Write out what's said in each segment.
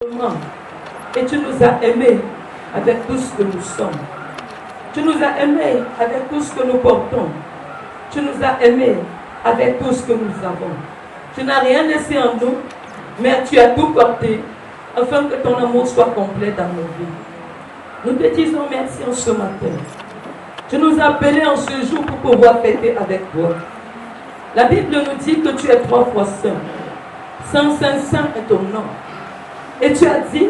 Et tu nous as aimés avec tout ce que nous sommes. Tu nous as aimés avec tout ce que nous portons. Tu nous as aimés avec tout ce que nous avons. Tu n'as rien laissé en nous, mais tu as tout porté afin que ton amour soit complet dans nos vies. Nous te disons merci en ce matin. Tu nous as appelés en ce jour pour pouvoir fêter avec toi. La Bible nous dit que tu es 3 fois saint. Saint, saint, saint est ton nom. Et tu as dit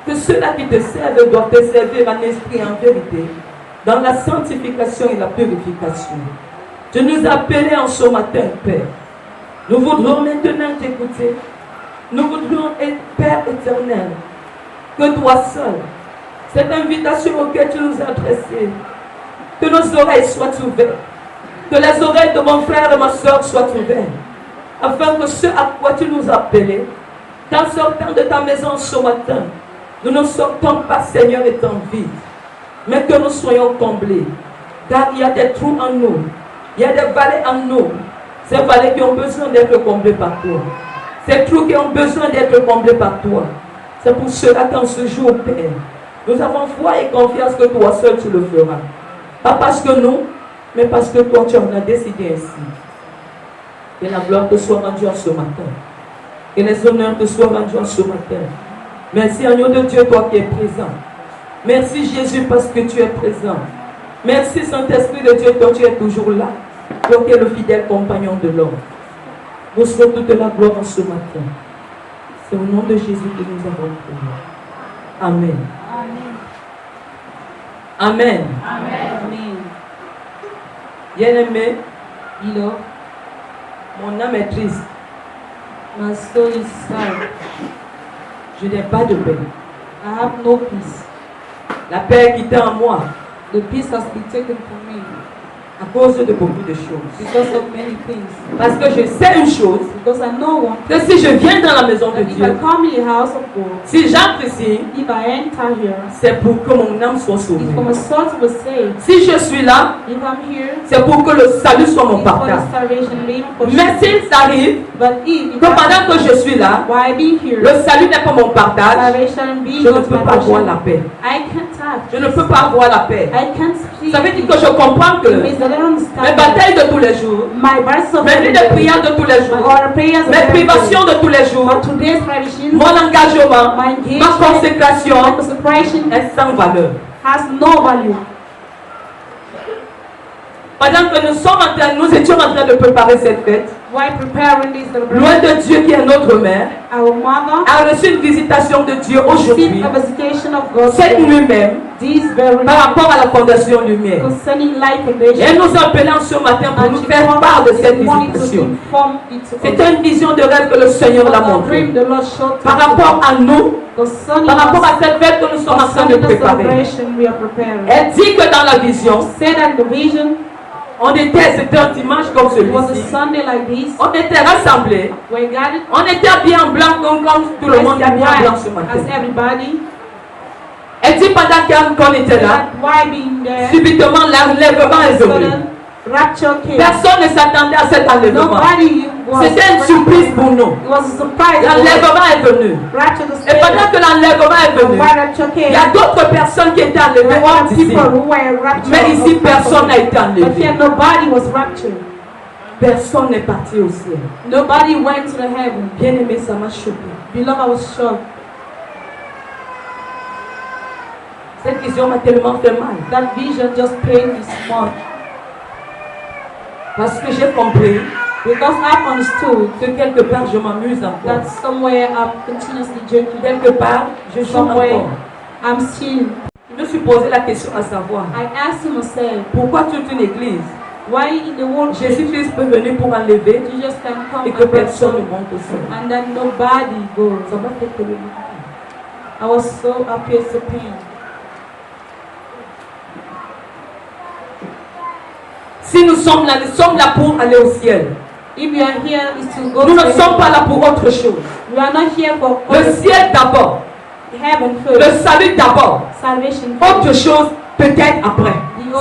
que ceux-là qui te servent doivent te servir en esprit et en vérité, dans la sanctification et la purification. Tu nous as appelés en ce matin, Père. Nous voudrons maintenant t'écouter. Nous voudrons être Père éternel, que toi seul, cette invitation auquel tu nous as adressée, que nos oreilles soient ouvertes, que les oreilles de mon frère et ma soeur soient ouvertes, afin que ce à quoi tu nous as appelés, qu'en sortant de ta maison ce matin, nous ne sortons pas, Seigneur, étant vides, mais que nous soyons comblés. Car il y a des trous en nous, il y a des vallées en nous, ces vallées qui ont besoin d'être comblées par toi, ces trous qui ont besoin d'être comblés par toi. C'est pour cela qu'en ce jour, Père, nous avons foi et confiance que toi seul tu le feras. Pas parce que nous, mais parce que toi tu en as décidé ainsi. Que la gloire te soit rendue en ce matin. Que les honneurs te soient rendus en ce matin. Merci, agneau de Dieu, toi qui es présent. Merci, Jésus, parce que tu es présent. Merci, Saint-Esprit de Dieu, toi tu es toujours là. Toi qui es le fidèle compagnon de l'homme. Nous serons toute la gloire en ce matin. C'est au nom de Jésus que nous avons prié. Amen. Amen. Amen. Bien-aimé, mon âme est triste. My soul is sad. Je n'ai pas de paix. I have no peace. La paix qui était en moi The peace has been taken from me à cause de beaucoup de choses. because of many things. Parce que je sais une chose, Because I know one que si je viens dans la maison de that if Dieu, I come in the house of God, si j'entre ici, if I enter here, c'est pour que mon âme soit sauvée. it's for my soul to be saved. Si je suis là, If I'm here, c'est pour que le salut soit mon it's for partage. the salvation being Mais s'il arrive But if que pendant que je suis là, while being here, le salut n'est pas mon partage, salvation being je ne not peux my pas avoir la portion, paix. I can't have. Je ne peux pas avoir la paix. I can't speak. Ça veut dire que je comprends que It means that I don't mes understand batailles de tous les jours, my verse of mes nuits de prière de tous les jours, or prayers of mes every day. privations de tous les jours, But today's tradition, mon engagement, my ma engagement, consécration my consecration est sans valeur. has no value. Pendant que nous étions en train de préparer cette fête, While preparing this celebration, loin de Dieu qui est notre mère, our mother a reçu une visitation de Dieu received aujourd'hui, a visitation of God cette nuit même, this very par night rapport à la fondation lumière. concerning life Et foundation. elle nous a appelés en ce matin pour nous faire part de cette visitation. C'était une vision de rêve que le Seigneur l'a montrée. Par rapport à nous, par rapport à cette fête que nous sommes en train de préparer. Elle dit que dans la vision, c'était un dimanche comme celui-ci. On était rassemblés. On était habillés en blanc comme tout le monde est habillé en blanc ce matin. Elle dit pendant qu'on était là, subitement l'enlèvement est venu. Personne ne s'attendait à cet enlèvement. C'était une surprise pour nous. L'enlèvement est venu. Et pendant que l'enlèvement est venu, il y a d'autres personnes qui étaient enlevées hors d'ici. Mais ici, personne n'a été enlevé. Personne n'est parti au ciel. Nobody went to the heaven. Bien aimé, ça m'a choqué. Beloved, I was shocked. Cette vision m'a tellement fait mal. That vision just pained me so much. Parce que j'ai compris Because I've understood que quelque part je m'amuse encore. that somewhere I'm continuously joking. Quelque part je joue Somewhere encore. I'm still. Je me suis posé la question à savoir, I asked myself, pourquoi toute une église, why in the world Jésus-Christ peut venir pour enlever Jesus can come et que and personne ne restore, monte au ciel. and that nobody goes? Ça m'a fait tellement I was so happy, so pained. Si nous sommes là pour aller au ciel. If you are here, is to go Nous to ne sommes pas là pour autre chose. We are not here for Le ciel d'abord, heaven le first. salut d'abord, Salvation autre first. chose peut-être après.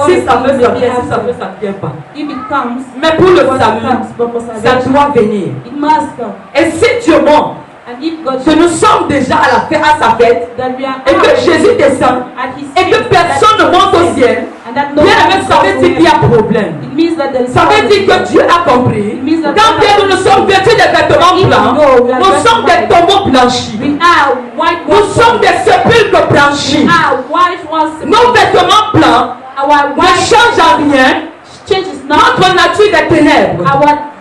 Si ça veut, ça vient, si ça veut, ça ne vient pas. If it comes, Mais pour le what salut, comes, but for ça salvation, doit venir. it must come. Et si Dieu monte, And if God que nous sommes déjà à sa fête, that we are et que Jésus descend, at his et que feet, personne ne that monte au he ciel, and that no bien one aimé, ça veut dire qu'il y a problème. It means that there is Ça veut dire que Dieu a compris. Quand bien nous sommes vêtus de vêtements blancs, nous sommes des tombeaux blanchis. we are white Nous sommes des sépulcres blanchis. white ones. Nos vêtements blancs Our ne white changent en rien changes not notre nature des ténèbres.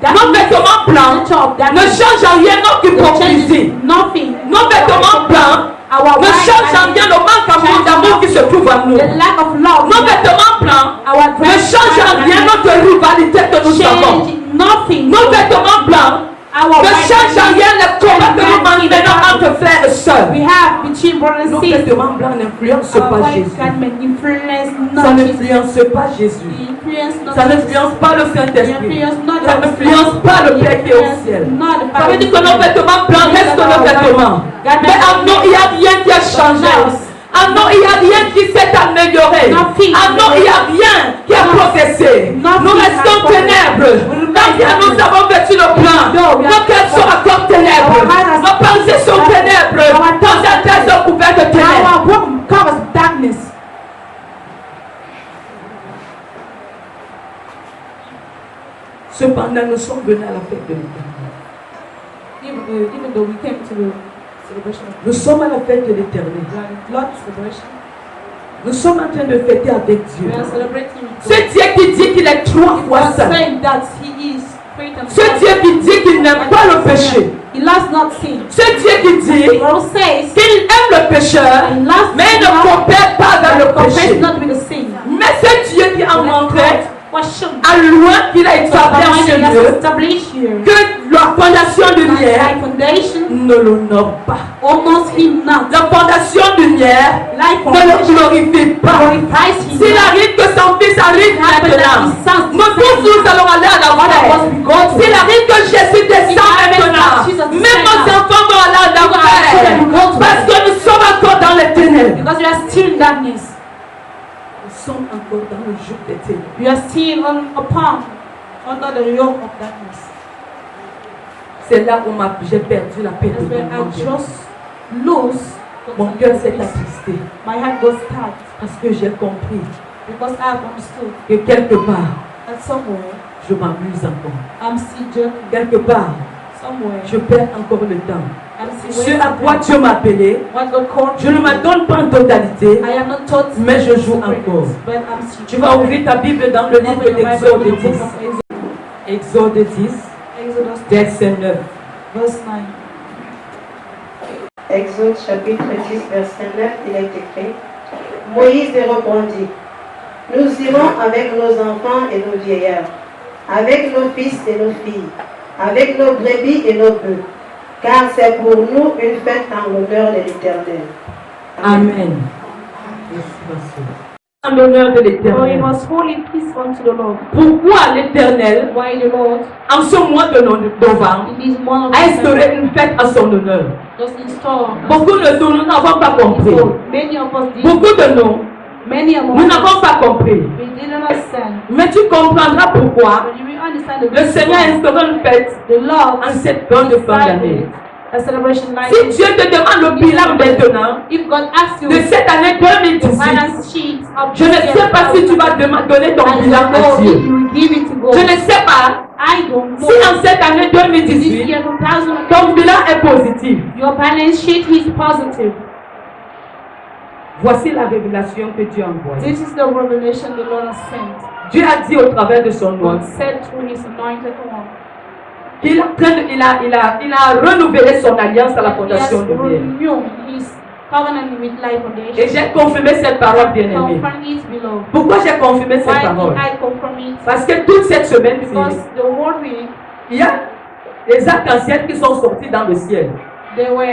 Nos vêtements blancs ne changent en rien notre hypocrisie. nothing. Nos vêtements blancs ne changent en rien le manque d'amour qui se trouve en nous. The lack of love. Nos vêtements blancs ne changent en rien notre rivalité que nous avons. Nothing. Nos vêtements blancs ne changent en rien les combats que nous menons entre frères et sœurs. We have between brothers Nos and sisters. vêtements blancs n'influencent pas Jésus. Ça n'influence pas Jésus. Ça n'influence pas le Saint-Esprit. Ça n'influence pas le Père qui est au ciel. Ça veut dire que nos vêtements blancs restent nos vêtements. Mais en nous, il n'y a rien qui a changé. En nous, il n'y a rien qui s'est amélioré. En nous, il n'y a rien qui a progressé. Nous restons ténèbres. Tant que nous avons vêtu le blanc, nos cœurs sont encore ténèbres. Nos pensées sont ténèbres. Nos têtes sont couvertes de ténèbres. Our room covers darkness. Cependant, nous sommes venus à la fête de l'Éternel. Even though we came to the celebration of Nous sommes à la fête de l'Éternel. Lord's celebration, Nous sommes en train de fêter avec Dieu. we are celebrating with Ce Dieu qui dit qu'il est trois fois God, saint. saying that He is great and Ce Dieu qui dit qu'il n'aime pas le péché. He loves not sin. Ce Dieu qui dit The Bible says qu'il aime le pécheur, He loves mais il ne coopère pas dans le compares péché. not with the sin. Mais ce Dieu qui a montré Was shown. à loin qu'il a établi en ce lieu Established here. que la fondation de By lumière foundation, ne l'honore pas. almost Him not. La fondation de lumière Like ne le glorifie pas. glorifies Him. S'il arrive que son fils arrive maintenant, nous tous nous allons aller à l'enfer. S'il arrive que Jésus descend maintenant, même nos enfants vont aller à l'enfer. Parce que nous sommes encore dans les ténèbres. Because we are still in darkness. Nous sommes encore dans le joug des ténèbres. We are still under the yoke of darkness. C'est là où j'ai perdu la paix That's de when mon I cœur. just lose. Mon cœur s'est attristé My heart goes tight parce que j'ai compris because I have understood que quelque part, that somewhere je m'amuse encore. I'm still joking. Quelque part, Somewhere je perds encore le temps. I'm still Ce waiting. à quoi Dieu m'a appelé, What God called je ne me donne pas en totalité, I am not taught, mais je joue encore. but I'm still. Tu vas ouvrir ta Bible dans le livre Open your Bible d'Exode in the book 10. of Exode 10, Exodus verset 9. verse 9. Exode chapitre 10, verset 9, il est écrit: Moïse les répondit: Nous irons avec nos enfants et nos vieillards, avec nos fils et nos filles, avec nos brebis et nos bœufs, car c'est pour nous une fête en l'honneur de l'Éternel. Amen. En l'honneur de For he l'Éternel. was holy peace unto the Lord. Pourquoi l'Éternel, Why the Lord, en ce mois de novembre, in this month of a December, instauré une fête à son honneur? just install. Beaucoup de nous n'avons pas compris. Many of us did. Beaucoup de nous, Many of nous us n'avons pas compris. we didn't understand. Mais tu comprendras pourquoi But you will understand the le Seigneur a instauré une fête the Lord en cette grande fin d'année. a celebration like Si this. Dieu te demande le bilan maintenant If God asks you de cette année the 2018, finance sheet of je ne sais pas si tu vas donner ton I bilan don't know à Dieu. if you will give it to God. Je ne sais pas I don't know. si en cette année This 2018, year 2000, ton bilan est positif. your balance sheet is positive. Voici la révélation que Dieu a envoyée. This is the revelation the Lord has sent. Dieu a dit au travers de son nom God said through His anointed one. qu'il a renouvelé son alliance à la He has fondation de l'hier. renewed His covenant with Life Et Foundation. j'ai confirmé cette parole, bien-aimée. Confirm it below. Pourquoi j'ai confirmé cette Why parole? did I confirm it? Parce que toute cette semaine-ci, Because the whole week il y a des arcs-en-ciel qui sont sortis dans le ciel. they were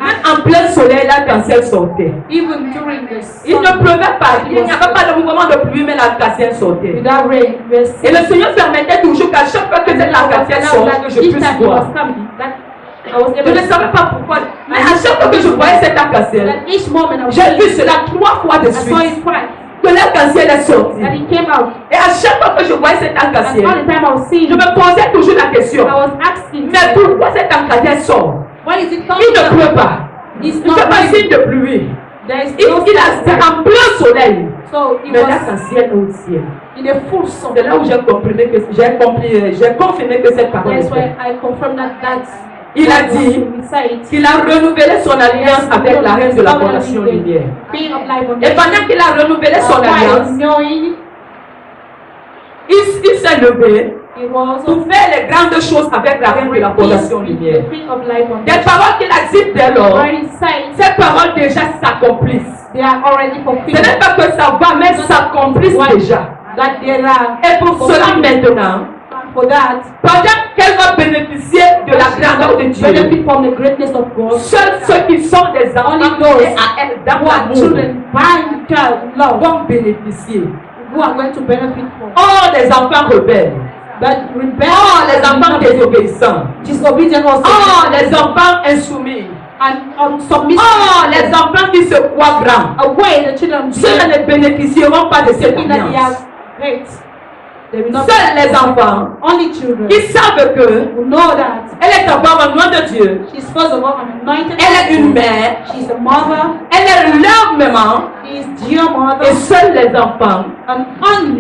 Même en plein soleil, l'arc-en-ciel sortait. even during this Il ne pleuvait pas. Il n'y avait pas de mouvement de pluie, mais l'arc-en-ciel sortait. without rain. We were Et le Seigneur permettait toujours qu'à chaque fois que cet arc-en-ciel sortait, que je each puisse time he voir. was coming, that I was Je able ne to savais pas pourquoi. Mais à chaque fois que je voyais cet arc-en-ciel, that each moment I was j'ai vu cela 3 fois de I saw suite. it twice. Que l'arc-en-ciel est sorti. That he came out. Et à chaque fois que je voyais cet And all arc-en-ciel, the time I was seeing je me posais toujours la question. I was asking Mais pourquoi cet arc-en-ciel sort? Why is it Il ne pleut pas. It's Il ne fait not pas raining. signe de pluie. There is Il no a en plein soleil. So it Mais là, was c'est ciel au ciel. in a full sun. C'est là où j'ai confirmé que cette parole est That's vraie. why I confirm that Il a dit qu'il a renouvelé son alliance avec la reine de la fondation lumière. Et pendant qu'il a renouvelé son alliance, il s'est levé pour faire les grandes choses avec la reine de la fondation lumière. Des paroles qu'il a dites dès lors, ces paroles déjà s'accomplissent. Ce n'est pas que ça va, mais s'accomplissent déjà. Et pour cela maintenant, pendant qu'elle va bénéficier de la grandeur de Dieu, seuls ceux qui sont des enfants et à elle dans l'amour vont bénéficier. Oh, les enfants rebelles. Oh, les enfants désobéissants. Oh, les enfants insoumis. Oh, les enfants qui se croient grands. Ceux ne bénéficieront pas de cette alliance. Seuls les enfants qui savent que elle est d'abord un nom de Dieu. Elle est une mère. Elle est leur maman. Et seuls les enfants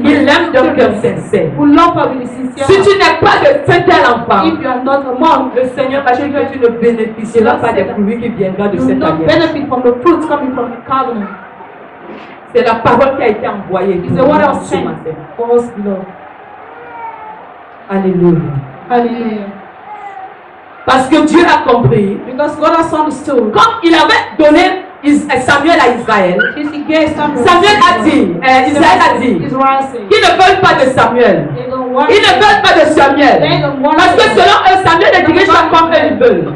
qui l'aiment d'un cœur sincère. Si tu n'es pas de tel enfant, le Seigneur va dire que tu ne bénéficieras pas des fruits qui viendront de cette alliance. C'est la parole qui a été envoyée ce matin. Alléluia. Hallelujah. Parce que Dieu a compris. Because God has understood. Quand il avait donné Samuel à Israël, Samuel a dit, Israël a dit, qu'ils ne veulent pas de Samuel. Ils ne veulent pas de Samuel. Parce que selon eux, Samuel ne dirige pas comme eux ils veulent.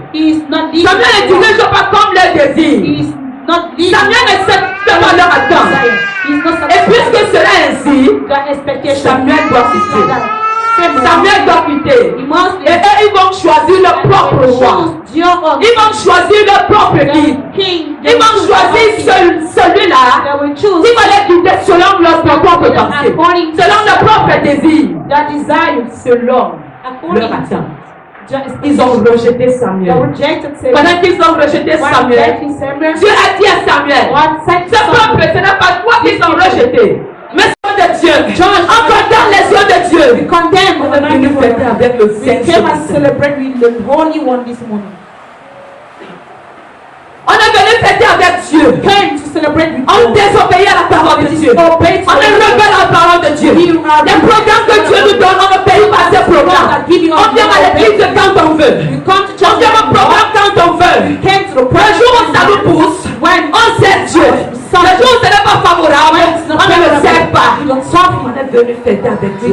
Samuel ne dirige pas comme leur désir. Samuel ne sait pas leur attente. Et puisque cela est ainsi, Samuel doit quitter. Samuel doit quitter. Et eux, ils vont choisir leur propre roi. Ils vont choisir leur propre guide. Ils vont choisir celui-là qui va les guider selon leur propre pensée, selon leur propre désir, selon leur attente. Ils ont rejeté Samuel. Pendant qu'ils ont rejeté Samuel, Dieu a dit à Samuel, ce peuple, ce n'est pas toi qu'ils ont rejeté, mais c'est de Dieu. On condamne les yeux de Dieu. On est venu fêter avec le Saint. On est venu fêter avec Dieu. On désobéit à la parole de Dieu. On est rebelle à la parole de Dieu. Les programmes que Dieu nous donne, on ne paye pas ces programmes. On vient à l'église quand on veut. On vient au programme quand on veut. Le jour où ça nous pousse, on sait Dieu. Le jour où ce n'est pas favorable, on ne le sait pas. On est venu fêter avec Dieu.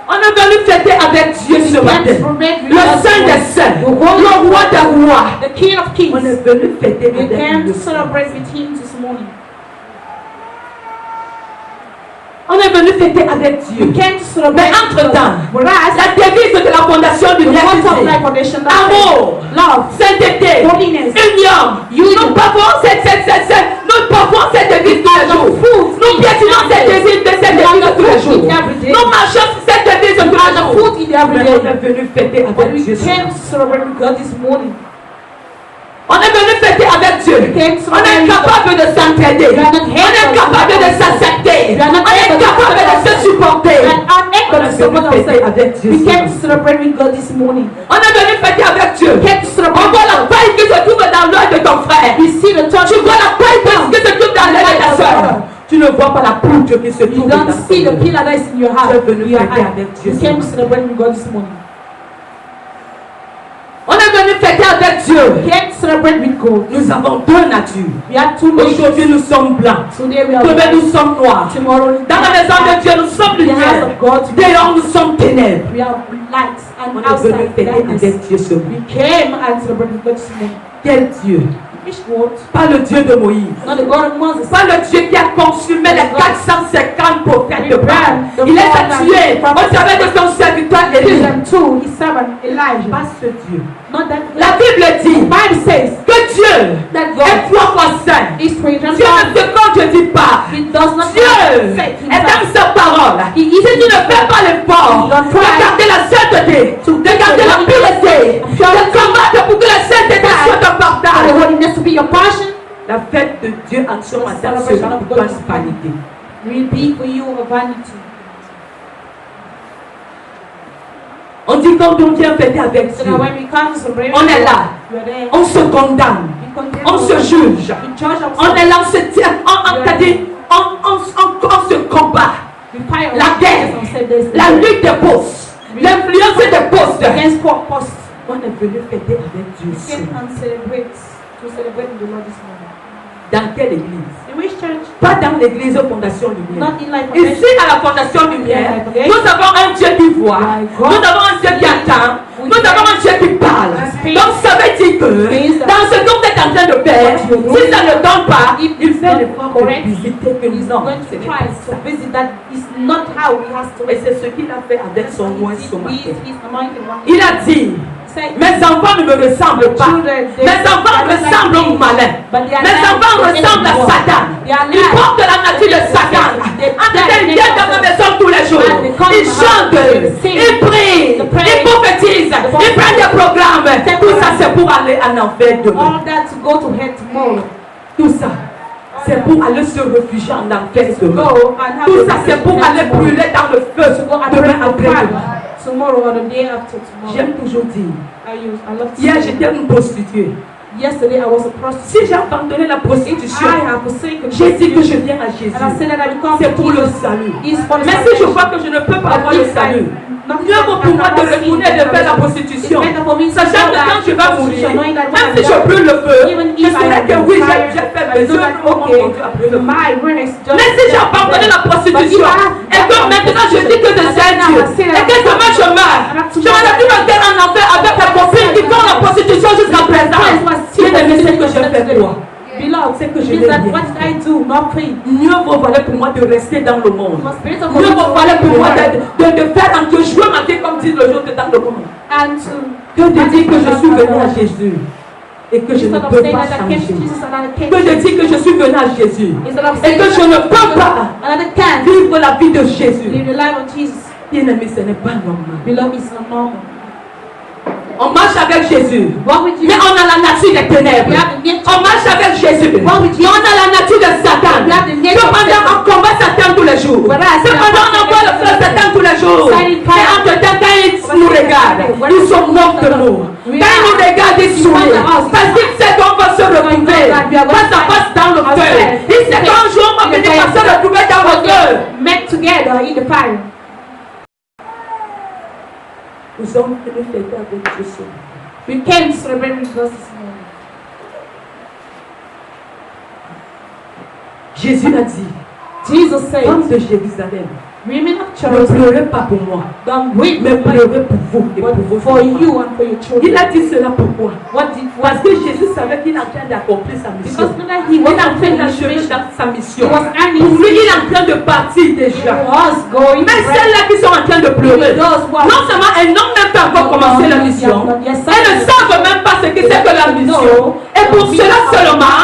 On est venu fêter avec Dieu ce matin. Le Saint des Saints, le Roi des Rois. On est venu fêter avec Dieu. On est venu fêter avec Dieu. Mais entre-temps, la devise de la fondation du bien amour, sainteté, union. Nous parlons cette devise tous les jours. Nous piétinons cette devise tous les jours. Nous marchons cette devise tous les jours. Mais on est venu fêter avec Dieu. On est venu fêter avec Dieu. On est capable de s'entraider. On est capable de s'accepter. On est capable de se supporter. On est venu fêter avec Dieu. On est venu fêter avec Dieu. On voit la paille qui se trouve dans l'œil de ton frère. Tu vois la paille qui se trouve dans l'œil de ta soeur. Tu ne vois pas la poudre qui se trouve dans ton cœur. Tu es venu fêter avec Dieu. On est venu fêter avec Dieu. Nous avons deux natures. Aujourd'hui nous sommes blancs. Demain nous sommes noirs. Dans la maison de Dieu nous sommes lumière. Dehors nous sommes ténèbres. On est venu fêter avec Dieu ce matin. Quel Dieu? Pas le Dieu de Moïse. Pas le Dieu qui a consumé les 450 prophètes de Baal. Il les a tués au travers de son serviteur Élie. Pas ce Dieu. La Bible dit que Dieu est 3 fois saint. Dieu ne se contredit pas. Dieu est dans sa parole. Si tu ne fais pas l'effort de garder la sainteté, fête de Dieu en ce matin sera pour toi une vanité. Will be for you a vanity. On dit quand on vient fêter avec So Dieu, that when we come to celebrate, on est là, we are there. on se condamne, We condemn on se juge, we judge ourselves. on est là, on se tient, on se combat. We fight La guerre, la lutte des postes, l'influence des postes. against poor posts. On est venu fêter avec Dieu. We came and celebrate to celebrate the Lord this morning. Dans quelle église? In which church? Pas dans l'église Fondation Lumière. Not in Life Ici à la Fondation Lumière, nous avons un Dieu qui voit, nous avons un Dieu qui attend, nous avons un Dieu qui parle. Donc ça veut dire que dans ce que vous êtes en train de faire, si ça ne donne pas, il fait l'effort de visiter que nous non. Going to try to visit that is not how he has to. Et c'est ce qu'il a fait avec son roi ce matin. He's anointed one. Il a dit, mes enfants ne me ressemblent pas. Mes enfants ressemblent au malin. Mes enfants ressemblent à Satan. Ils portent la nature de Satan. En tout cas, ils viennent dans ma maison tous les jours. Ils chantent, ils prient, ils prophétisent, ils prennent des programmes. Tout ça, c'est pour aller en enfer demain. All that to go to hell tomorrow. Tout ça, c'est pour aller se réfugier en enfer demain. Tout ça, c'est pour aller brûler dans le feu demain après-demain. Tomorrow or the day after tomorrow. J'aime toujours dire, I love to hier say. j'étais une prostituée. Yesterday I was a prostitute. Si j'ai abandonné la prostitution, I have forsaken j'ai dit que je viens à Jésus. and I said that I become C'est pour le salut. is for the Mais si je vois que je ne peux pas avoir le salut, mieux vaut pour moi de retourner et de faire la prostitution. Sachant que quand je vais mourir, même si je brûle le feu, je saurai que oui, j'ai fait mes œuvres au monde après le feu. Mais si j'ai abandonné la prostitution et que maintenant je dis que je sais Dieu et que demain je meurs, j'aurais dû me faire en enfer avec mes copines qui font la prostitution jusqu'à présent. Bien-aimé, c'est que je fais quoi? Beloved, C'est que je is l'ai that bien what did I do? Nothing. Mieux vaut valer pour moi de rester dans le monde. My spirit of Mieux vaut valer pour moi God de faire de jouer ma vie comme dit le jour de dans le monde. and to Que de dire que je suis venu à Jésus et que je ne instead of peux saying pas that I came to changer. Jesus and I came Que de dire que je suis venu à Jésus instead of et saying que je ne peux pas and I can't vivre la vie de Jésus. live the life of Jesus. Bien-aimé, ce n'est pas normal. Beloved, it's not normal. On marche avec Jésus, What would you mais on a la nature des ténèbres. On marche avec Jésus, mais on a la nature de Satan. Cependant, on combat Satan tous les jours. Cependant, on envoie le frère Satan tous les jours. Mais entre-temps, quand ils nous regardent, ils sont morts de nous. Quand ils nous regardent, ils sourient. Parce qu'ils savent qu'on va se retrouver face à face dans le feu. Ils savent qu'un jour, on va venir se retrouver dans le feu. met together in the fire. Nous sommes venus fêter avec Jésus. We came to celebrate with us this morning. Jésus a dit, Jesus said, femmes de Jérusalem, women of ne Jerusalem, pleurez pas pour moi, don't weep mais pleurez pour vous et pour vos for enfants. you and for your Il children. a dit cela pourquoi? Parce What que Jésus savait qu'il est en train d'accomplir sa mission. because now Il he was est en train fulfilling his d'achever mission. dans sa mission. He was earning Pour lui, his il est en train de partir He déjà. was going Mais to celles-là qui sont en train de pleurer, those who are non seulement elles n'ont même pas encore commencé la mission, elles ne savent même pas ce que c'est que la mission. Et pour cela seulement,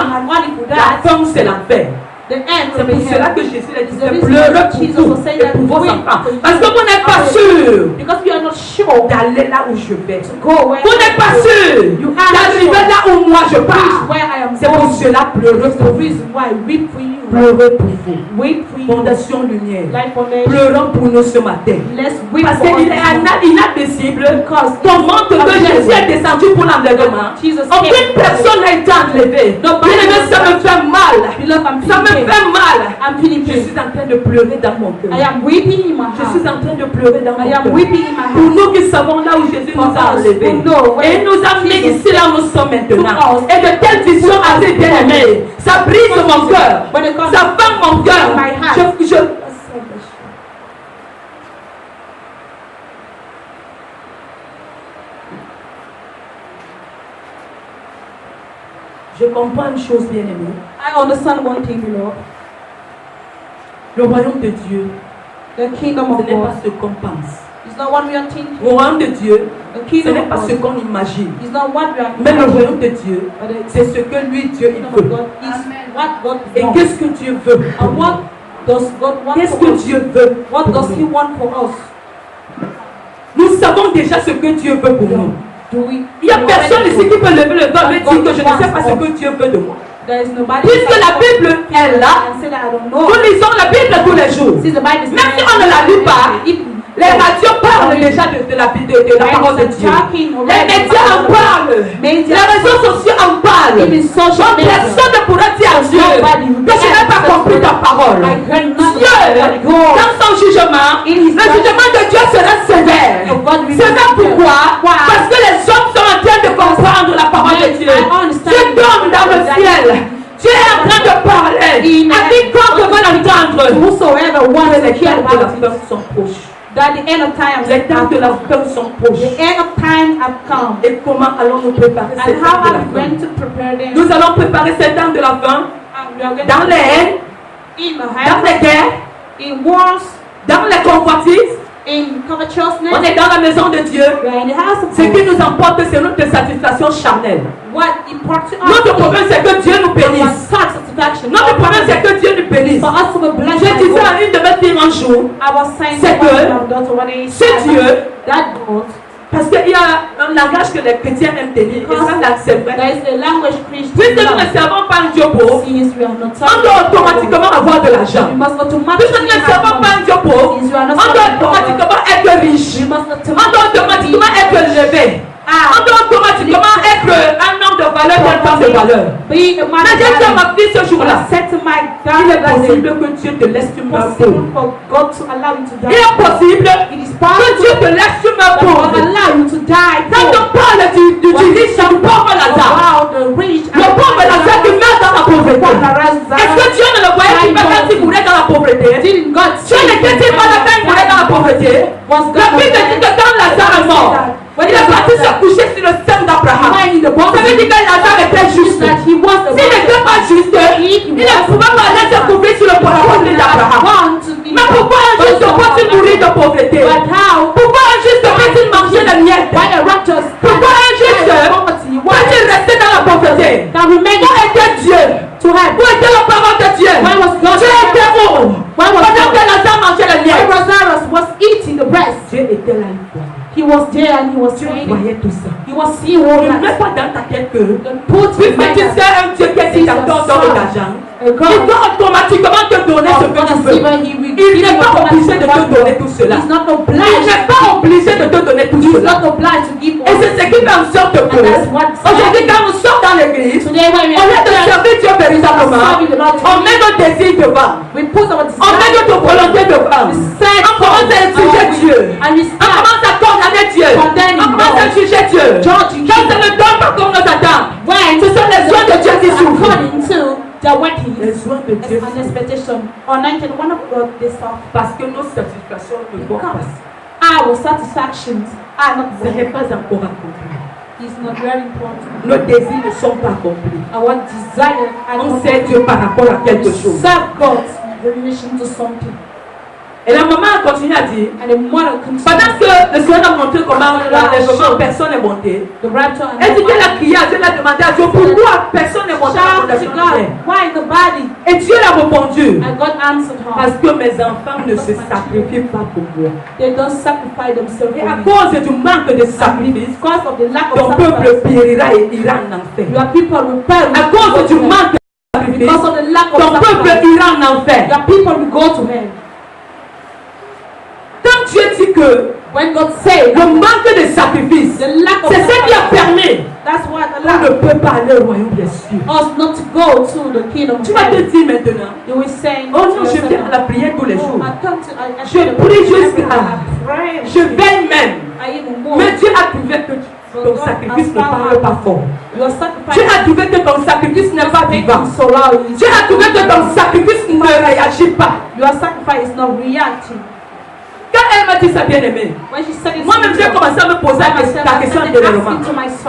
la fin c'est l'enfer. the end C'est will pour be cela hell. que Jésus a dit, The reason pleurez Jesus pour was vous saying et that pour vos weep enfants. for you. Parce que vous n'êtes pas sûr Because you are not sure d'aller là où je vais. go where Vous n'êtes pas sûr You are d'arriver sure. là où moi je Which pars. where I am C'est pour going. cela pleurez That's pour the vous. reason why weep for you. Pleurez pour vous. Weep for you. Fondation Lumière. Life foundation. Pleurons pour nous ce matin. Let's weep Parce for qu'il us. est inadmissible qu'on montre que Jésus est descendu pour l'enlèvement. Jesus Aucune came. personne n'a été enlevée. Nobody Bien aimé, was ça me fait mal. Beloved, I'm Ça me feeling pain. fait mal. I'm feeling Je pain. suis en train de pleurer dans mon cœur. I am weeping in my Je suis heart. en train de pleurer dans mon I am cœur. weeping in my Pour heart. nous qui savons là où Jésus nous a enlevés. Et il nous a mis ici là où nous sommes maintenant. Et de telles visions assez bien aimées. Ça brise mon cœur. When it comes Ça fend mon cœur. my heart. Je comprends une chose bien aimée. I understand one thing, beloved. Le royaume de Dieu, The kingdom ce of n'est pas God ce qu'on pense. is not what we are thinking. Le royaume de Dieu, The ce kingdom n'est of pas ce God qu'on imagine. is not what we are Mais le imagining. royaume de Dieu, But the c'est ce que lui, Dieu, il kingdom veut. of God is what God Et wants. qu'est-ce que Dieu veut? And what does God want Qu'est-ce for que us? Dieu veut? What pour does He nous? want for us? Nous savons déjà ce que Dieu veut pour nous. Do we? Il n'y a do we personne already ici know? qui peut lever le doigt et dire que je ne sais pas ce que Dieu veut de moi. There is nobody. Puisque la Bible est là, And say that I don't know. nous lisons la Bible tous les jours. Since the Bible is Même si on ne la lit pas, les radios parlent déjà de la parole de Dieu. Les médias en parlent. Les réseaux sociaux en parlent. Donc personne ne pourra dire à Dieu que je n'ai pas compris ta parole. Dieu, dans son jugement, le jugement de Dieu sera sévère. Sévère pourquoi? Parce que les hommes sont en train de comprendre la parole de Dieu. Dieu dorme dans le ciel. Dieu est en train de parler. À quiconque veut l'entendre. Whosoever wants to hear Les about temps it, sont proches. that the end of time Les temps de la fin sont proches. the end of time have come. Et comment allons-nous préparer ces And temps how de are la we fin? going to prepare them? Nous allons préparer ces temps de la fin We are going dans to les haines, in the dans heaven, les guerres, in wars, dans les convoitises. in On covetousness. est dans la maison de Dieu. We are in the house of Ce qui God. nous emporte, c'est notre satisfaction charnelle. What imports to us Notre problème, c'est que Dieu nous is bénisse. our satisfaction. Notre problème, c'est que Dieu nous bénisse. For us to be blessed Je by disais God. à une de mes filles un jour, I was saying c'est to one que of my daughter one day, c'est Dieu, that God, parce qu'il y a un langage que les chrétiens aiment tenir, et ça, là, c'est vrai. there is a language Christian Puisque nous ne love. servons pas un Dieu pauvre, Since we are not on doit automatiquement avoir de l'argent. we must Puisque automatically nous ne have servons pas money. un Dieu pauvre, Since we are on not doit serving God, automatiquement être riche. we must On doit automatiquement être élevé. On doit automatiquement être un homme de valeur, une femme de valeur. be a man Mais j'ai dit à of ma fille ce value. jour-là, I said to my il est daughter that possible que Dieu te laisse une main possible pauvre. for God to allow you to Il die. est possible It is que possible Dieu te laisse une main that God pauvre. allow you to die. Quand on parle du riche, du pauvre Lazare, Wow, the rich le pauvre Lazare qui meurt dans la pauvreté. Est-ce que Dieu ne le voyait pas quand il mourait dans la pauvreté? didn't God Dieu n'était pas là quand il mourait dans la pauvreté. La Bible dit que quand Lazare est mort, il est parti se coucher sur le sein d'Abraham. Ça veut dire que Lazare était juste. S'il n'était pas juste, il ne pouvait pas aller se couvrir sur le portefeuille d'Abraham. Mais pourquoi un juste peut-il mourir de pauvreté? Pourquoi un juste peut-il manger la miette? Pourquoi un juste peut-il rester dans la pauvreté? Où était Dieu? Où était la parole de Dieu? Dieu était où? Pendant que Lazare mangeait la miette. Dieu était là une fois. He was there and he was Dieu training. voyait tout ça. He was seeing all Ne that. mets pas dans ta tête que Put puisque in tu mind sais un Dieu qui est dictateur de l'argent, il doit automatiquement te donner ce que tu veux. Il n'est pas obligé de te donner tout cela. He's not Il obliged. n'est pas obligé de te donner tout He's cela. not obliged to give Et all. c'est ce qui fait en sorte que aujourd'hui quand nous sommes dans l'église, Today when we au lieu de are servir Dieu véritablement, on met nos désirs devant. we put our On met desire notre volonté devant. On commence à exiger Dieu. and we On start commence à condamner Dieu. condemning On commence à God. juger Dieu. Judging Quand ça ne donne pas comme nous attend. when Ce sont les soins de Dieu qui souffrent. according to the what he Les is soins de Dieu an expectation. Anointed one of God they suffer. parce que nos satisfactions ne vont pas. Our satisfactions are not Ce n'est there. pas encore accompli. It's not very important. Nos désirs ne sont pas accomplis. Our desire are On not sait Dieu par rapport à quelque chose. serve God in relation to something. Et la maman a continué à dire, And the mother continues. pendant que le Seigneur a montré comment l'enlèvement, personne n'est monté. The rapture and Elle dit the qu'elle a crié à Dieu, elle a demandé à Dieu pourquoi personne n'est monté à la shout to fondation de God. terre. Why the body? Et Dieu a répondu, And God answered her. parce que mes enfants ne se sacrifient pas pour moi. They don't sacrifice themselves Et à for me. cause du manque de sacrifice, Because of the lack of ton peuple sacrifice, périra et ira en enfer. your people will perish. À cause du manque de sacrifice, Because of the lack of ton peuple sacrifice, ira en enfer. your people will go to hell. Quand Dieu dit que When God said, le manque de sacrifice, the lack of c'est ce qui a sacrifice, permis that's what qu'on ne allowed peut pas aller au royaume des cieux. us not to go to the kingdom Tu of vas te heaven. dire maintenant, You will say, oh non, je viens à la prière tous les oh, jours. I come to, I Je pray prie every jusqu'à, I pray. je veille même. I even more. Mais Dieu a trouvé que ton sacrifice ne parle pas fort. Your Dieu sacrifice a trouvé que ton sacrifice n'est pas vivant. is so loud. Dieu a trouvé que ton sacrifice ne réagit pas. Your sacrifice is not reacting. Quand elle m'a dit ça, bien aimé, When she said it, moi-même j'ai commencé à me poser la question intérieurement.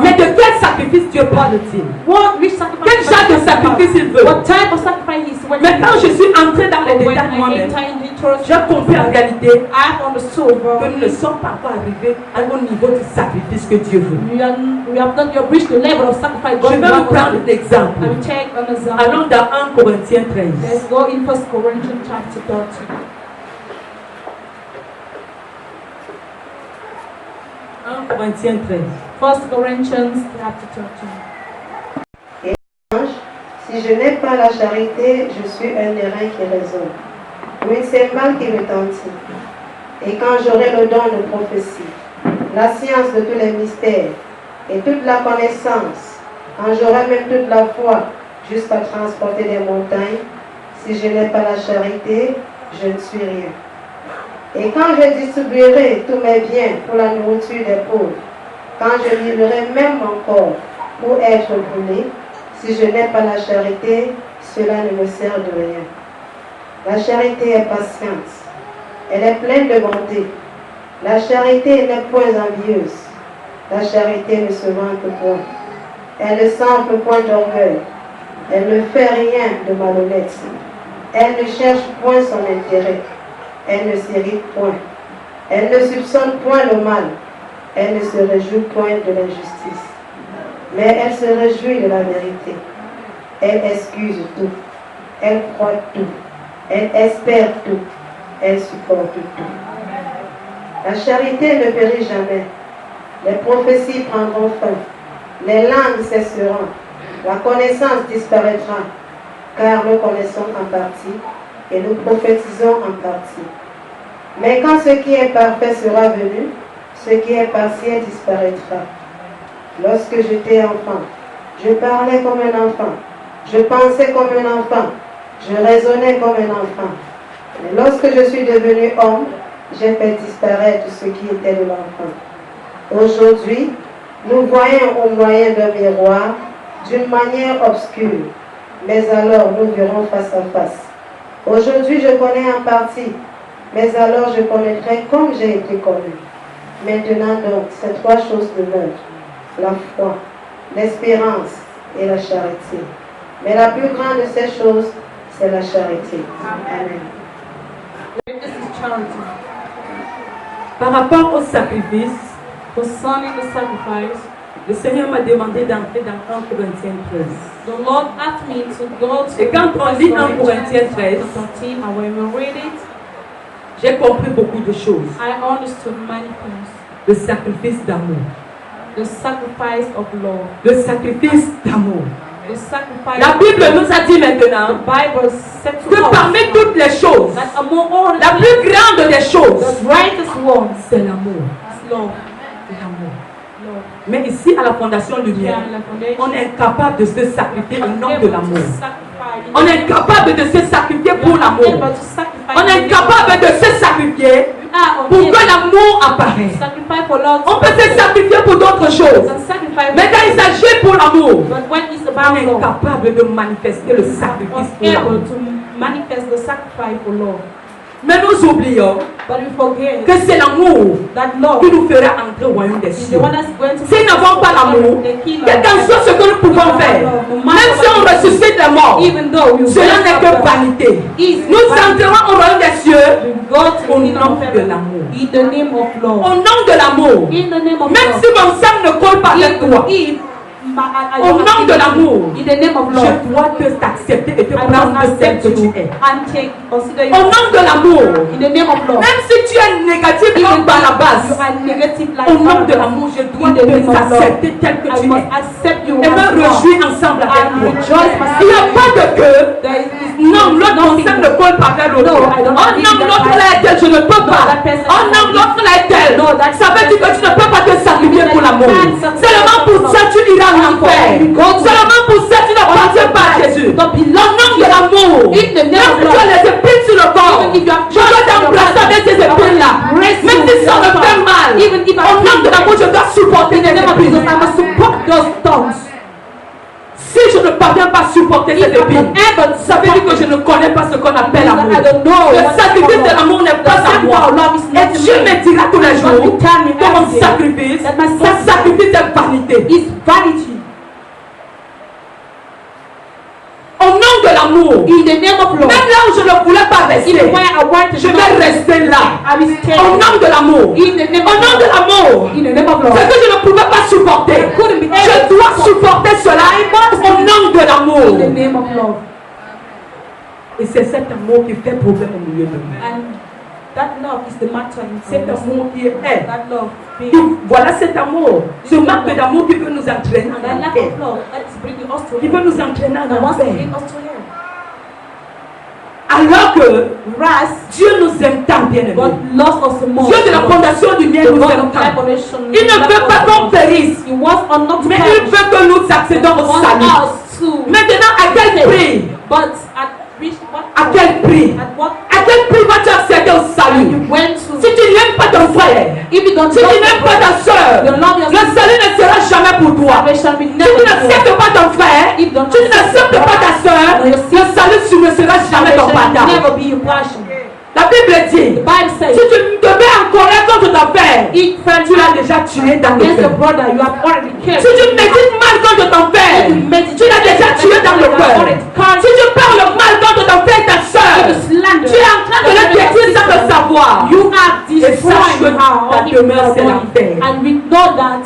Mais de quel sacrifice Dieu parle-t-il? Which sacrifice? Quel genre de sacrifice il veut? What type of sacrifice is when Mais quand je suis entré dans les when détails I moi-même, enter in the church, j'ai compris en réalité I've understood que nous ne sommes pas encore arrivés au niveau du sacrifice que Dieu veut. we have not yet reached the level of sacrifice Je God vais vous wants. prendre l'exemple. I will take an example. Allons dans 1 Corinthiens 13. Let's go in 1 Corinthians chapter 13. 1 Corinthiens 13. 1 Corinthians chapter 13. Si je n'ai pas la charité, je suis un airain qui résonne, ou une cymbale qui retentit. Et quand j'aurai le don de prophétie, la science de tous les mystères et toute la connaissance, quand j'aurai même toute la foi jusqu'à transporter des montagnes, si je n'ai pas la charité, je ne suis rien. Et quand je distribuerai tous mes biens pour la nourriture des pauvres, quand je livrerai même mon corps pour être brûlé, si je n'ai pas la charité, cela ne me sert de rien. La charité est patiente, elle est pleine de bonté. La charité n'est point envieuse. La charité ne se vante point. Elle ne s'enfle point d'orgueil. Elle ne fait rien de malhonnête. Elle ne cherche point son intérêt. Elle ne s'irrite point. Elle ne soupçonne point le mal. Elle ne se réjouit point de l'injustice. Mais elle se réjouit de la vérité. Elle excuse tout. Elle croit tout. Elle espère tout. Elle supporte tout. La charité ne périt jamais. Les prophéties prendront fin. Les langues cesseront. La connaissance disparaîtra. Car nous connaissons en partie et nous prophétisons en partie. Mais quand ce qui est parfait sera venu, ce qui est partiel disparaîtra. Lorsque j'étais enfant, je parlais comme un enfant. Je pensais comme un enfant. Je raisonnais comme un enfant. Mais lorsque je suis devenu homme, j'ai fait disparaître ce qui était de l'enfant. Aujourd'hui, nous voyons au moyen d'un miroir d'une manière obscure, mais alors nous verrons face à face. Aujourd'hui, je connais en partie, mais alors je connaîtrai comme j'ai été connu. Maintenant donc, ces trois choses demeurent: la foi, l'espérance et la charité. Mais la plus grande de ces choses, c'est la charité. Amen. This is charity. Par rapport au sacrifice, Concerning the sacrifice, le Seigneur m'a demandé d'entrer dans 1 Corinthiens 13. the Lord asked me to go to Et quand on lit 1 Corinthiens 13, 13, and when we read it, j'ai compris beaucoup de choses. I understood many things. Le sacrifice d'amour. The sacrifice of love. Le sacrifice d'amour. The sacrifice. La Bible nous a dit maintenant The Bible said to que us parmi toutes les choses, that among all la plus grande des choses, the greatest one c'est l'amour. is love. L'amour. Love. Mais ici, à la Fondation Lumière, on est incapable de se sacrifier au nom de l'amour. On est incapable de se sacrifier pour l'amour. On est incapable de se sacrifier pour que l'amour apparaisse. On peut se sacrifier pour d'autres choses. Mais quand il s'agit pour l'amour, on est incapable de manifester le sacrifice pour l'amour. Mais nous oublions que c'est l'amour qui nous fera entrer au royaume des cieux. Si nous n'avons pas l'amour, quel qu'en soit ce que nous pouvons faire, même si on ressuscite les morts, cela n'est que vanité. Nous entrerons au royaume des cieux au nom de l'amour. Au nom de l'amour. Même si mon sang ne colle pas avec toi, au nom de l'amour, je dois t'accepter et te prendre tel que tu es. Au nom de l'amour, même si tu es négatif comme Barnabas, au nom de l'amour, je dois t'accepter tel que tu es. Et me réjouir ensemble avec toi. Il n'y a pas de que, non, l'autre mon sang ne colle pas vers l'autre. Oh non, l'autre là est tel, je ne peux pas. Oh non, l'autre là est tel. Ça veut dire que tu ne peux pas te sacrifier pour l'amour. Seulement pour ça, tu iras en enfer. Seulement pour ça, tu n'appartiens pas à Jésus. Au nom de l'amour, même si tu as les épines sur le corps, je dois t'embrasser avec ces épines-là. Même si ça me fait mal, au nom de l'amour, je dois supporter tes épines. Si je ne parviens pas à supporter cette épine, ça veut dire que je ne connais pas ce qu'on appelle l'amour. Le sacrifice de l'amour n'est pas à moi. Et Dieu me dira tous les jours que mon sacrifice est vanité. Au nom de l'amour, même là où je ne voulais pas rester, je vais rester là. Au nom de l'amour, au nom de l'amour, ce que je ne pouvais pas supporter, je dois supporter cela au nom de l'amour. Et c'est cet amour qui fait problème au milieu de nous. Cet amour qui est. Voilà cet amour, ce manque d'amour qui peut nous entraîner en enfer. bring us to qui Him. veut nous entraîner en That wants to enfer. bring us to Him. Alors que Whereas Dieu nous aime tant, bien aimé. God loves us the most. Dieu de la fondation du bien The nous God aime of tant. revelation. Il ne veut pas qu'on périsse, He wants us not to mais il perish. veut que nous accédons He au wants salut. us to. Maintenant, à quel prix? But at which what? À quel prix? At what? À quel prix vas-tu accéder au salut? You went to. Si tu n'aimes pas ton frère, If you don't si tu love n'aimes your pas ta brother, soeur, you love your le salut ne sera jamais pour toi. salvation will Si never tu be yours. n'acceptes pas ton frère, If you don't tu n'acceptes pas ta soeur, No, your le salut ne sera jamais ton Salvation will partage. never be your portion. La Bible dit, The Bible says, si tu te mets en colère contre ton frère, each friend tu l'as déjà tué dans le against your cœur. brother, you have already killed. Si tu médites mal contre ton père, tu l'as déjà tué dans le cœur. Si tu parles mal contre ton frère et ta soeur, tu es en train de le détruire sans le savoir. You are Et sache que destroying her ta demeure c'est l'enfer. and we know that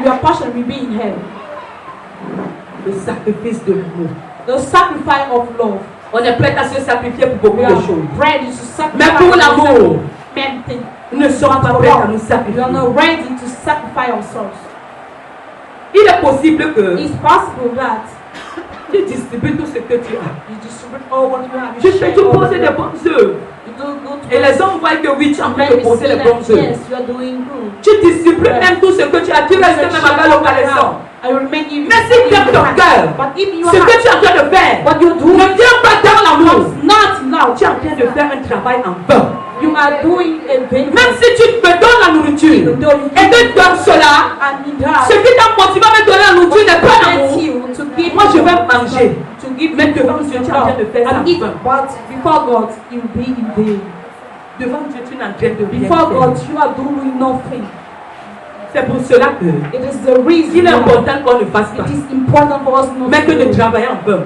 your passion will be in hell. Le sacrifice de l'amour. The sacrifice of love. On est prêt à se sacrifier pour beaucoup We de are choses. ready to sacrifice. Mais pour l'amour, many things. nous ne sommes pas prêts à nous We sacrifier. are not ready to sacrifice ourselves. Il est possible que It's possible that tu distribues tout ce que tu as. you distribute all what you have. Tu You fais share tout all poser what des bonnes œuvres. you do good. Et les hommes voient que oui, tu es en train de Maybe poser see les that, bonnes œuvres. yes, you are doing good. Tu distribues même tout ce que tu as. Tu restes même à la localisation. I will make you. Mais si tu aimes ton cœur, But if you ce que tu es en train de faire, what you do ne viens pas dans l'amour. comes not now. Tu es en train de faire un travail en vain. You are doing a vain. Même si tu me donnes la nourriture et que donnes cela, And in that, ce qui t'a motivé à me donner la nourriture n'est pas meant l'amour. you to give. Moi, je vais manger. To give Mais me devant Dieu, tu es en train de faire and ça. eat, but before God, it will be in vain. Devant Dieu, tu n'es en train de rien Before God, faire. you are doing nothing. C'est pour cela que It is the reason il est why important qu'on ne fasse pas. it is important for us not Mais que to de do. travailler en vain.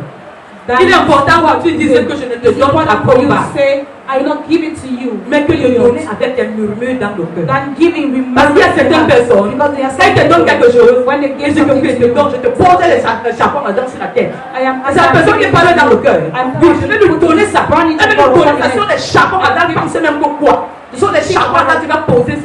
That Il est important what que tu dises que je ne te it's donne important à for you combat. to say, I will not give it to you. Mais que de donner avec des murmures dans le cœur. Than giving with Parce qu'il y a certaines personnes, because they are quand ils te donnent quelque chose, when they et give je te something fais, to je te donne, je te pose le chapeau là-dedans sur la tête. I am C'est la personne qui parle dans le cœur. I'm Oui, je vais lui donner ça. burning Elle to va lui God. donner ça. Ce sont des chapeaux là-dedans, il ne sait même pas quoi. Ce sont des chapeaux là-dedans, tu vas poser.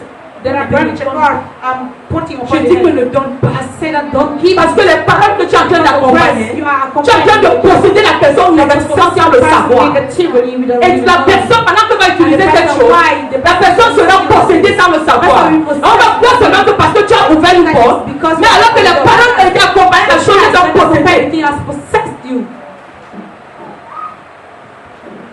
There are burning to God. I'm putting Je upon dis que the ne donne pas. I say that don't give Parce que les paroles que tu es en train d'accompagner, you are tu es en train de posséder la personne négativement sans le savoir. negatively with a Et la personne, pendant qu'elle va utiliser quelque chose, la personne sera possédée sans le savoir. On va croire seulement que parce que tu as ouvert une porte, mais alors que les paroles ont été accompagnées, la chose est possédée. Everything has possessed you.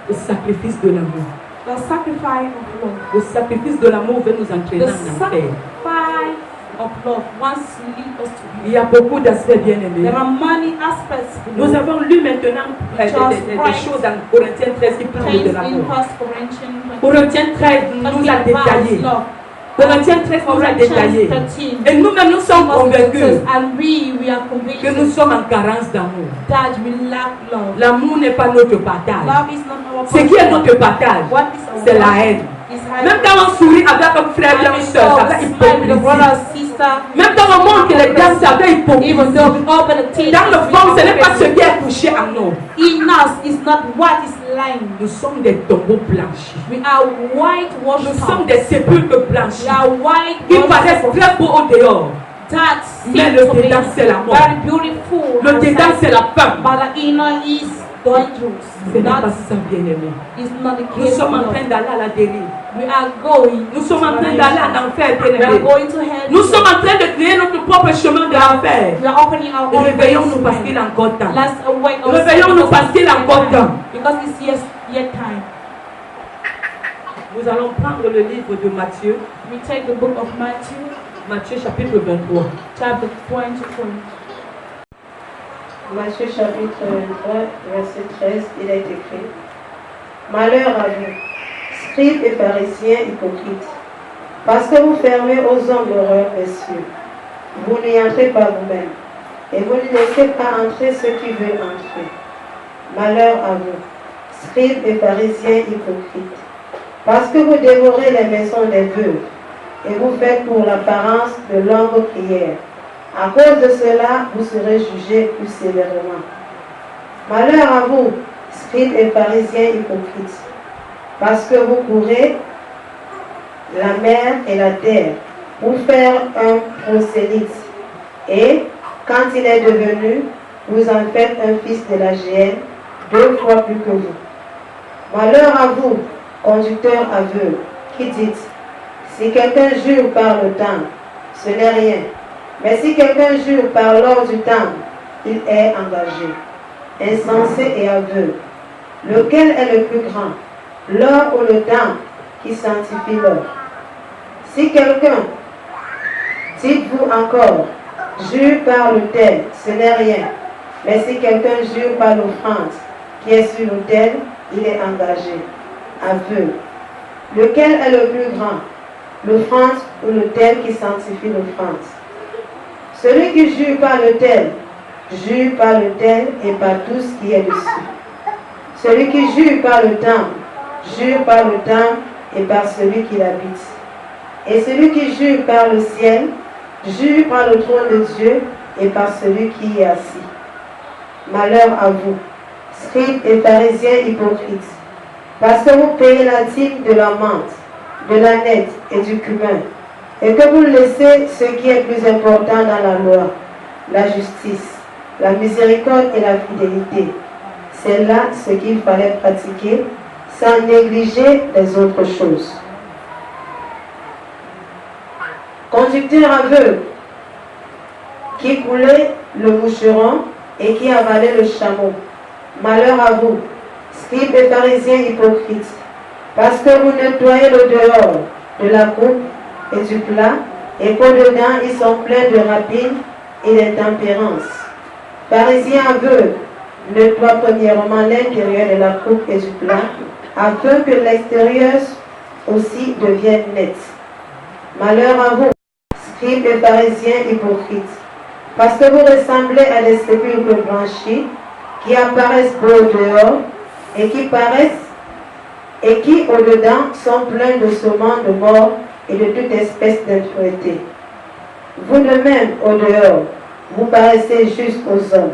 Le sacrifice de l'amour. The sacrifice of love. Le sacrifice de l'amour veut nous entraîner The en enfer. sacrifice of love wants to lead us to Il y a beaucoup d'aspects bien aimés. There are many aspects to Nous avons lu maintenant des choses dans Corinthiens 13 qui parlent de in l'amour. 1 Corinthians Corinthiens 13 nous a détaillé. Corinthiens 13 nous a détaillé. Et nous-mêmes nous sommes convaincus and we are convinced que nous sommes en carence d'amour. that we lack love. L'amour n'est pas notre partage. Love is not our Ce qui est notre partage, What is our c'est la portion? haine. Is hate. Même quand on sourit avec un frère et une soeur, c'est avec Smile with a brother hypocrisie. or sister. Même dans le monde que les gars, c'est avec hypocrisie. Even though we open the teeth. Dans le fond, ce n'est pas ce qui est touché en nous. In us is not what is lying. Nous sommes des tombeaux blanchis. We are whitewashed. Nous sommes des sépulcres We blanchis. are white. Ils paraissent très beaux au dehors. That Mais le dedans, c'est la mort. very beautiful. Le dedans, c'est la femme. But the inner is dangerous. Ce n'est pas That ça, bien-aimé. is not the Nous case. sommes en of train love. d'aller à la dérive. We are going. Nous sommes en train d'aller en enfer, We are bien-aimé. going to hell. Nous sommes en train de créer notre propre chemin de l'enfer. We are opening our own Réveillons-nous parce ways. qu'il est encore temps. Let's awake ourselves Réveillons-nous parce qu'il est encore temps. because it's yet time. Nous allons prendre le livre de Matthieu, We take the book of Matthew, Matthieu chapitre 23. chapter 23. Matthieu chapitre 23, verset 13, il est écrit: Malheur à vous, scribes et pharisiens hypocrites, parce que vous fermez aux hommes l'horreur les cieux. Vous n'y entrez pas vous-même, et vous ne laissez pas entrer ceux qui veulent entrer. Malheur à vous, scribes et pharisiens hypocrites, parce que vous dévorez les maisons des veuves, et vous faites pour l'apparence de longues prières. À cause de cela, vous serez jugés plus sévèrement. Malheur à vous, scribes et pharisiens hypocrites, parce que vous courez la mer et la terre pour faire un prosélyte, et quand il est devenu, vous en faites un fils de la géhenne, 2 fois plus que vous. Malheur à vous, conducteurs aveugles, qui dites, si quelqu'un jure par le temple, ce n'est rien. Mais si quelqu'un jure par l'or du temple, il est engagé. Insensé et aveugle. Lequel est le plus grand, l'or ou le temple qui sanctifie l'or? Si quelqu'un, dites-vous encore, jure par l'autel, ce n'est rien. Mais si quelqu'un jure par l'offrande qui est sur l'autel, il est engagé, aveugle. Lequel est le plus grand, l'offrande ou l'autel qui sanctifie l'offrande? Celui qui jure par l'autel, jure par l'autel et par tout ce qui est dessus. Celui qui jure par le temple, jure par le temple et par celui qui l'habite. Et celui qui jure par le ciel, jure par le trône de Dieu et par celui qui y est assis. Malheur à vous, scribes et pharisiens hypocrites, parce que vous payez la dîme de la menthe, de la nette et du cumin, et que vous laissez ce qui est plus important dans la loi, la justice, la miséricorde et la fidélité. C'est là ce qu'il fallait pratiquer, sans négliger les autres choses. Conducteur aveugle, qui coulait le moucheron et qui avalait le chameau. Malheur à vous, scribes et pharisiens hypocrites, parce que vous nettoyez le dehors de la coupe et du plat, et qu'au-dedans ils sont pleins de rapines et d'intempérance. Pharisiens aveugles, nettoie premièrement l'intérieur de la coupe et du plat, afin que l'extérieur aussi devienne net. Malheur à vous, scribes et pharisiens hypocrites, parce que vous ressemblez à des sépulcres blanchis, qui apparaissent beaux au dehors, et qui paraissent, et qui au-dedans sont pleins de saumons de mort et de toute espèce d'impureté. Vous de même, au dehors, vous paraissez juste aux hommes,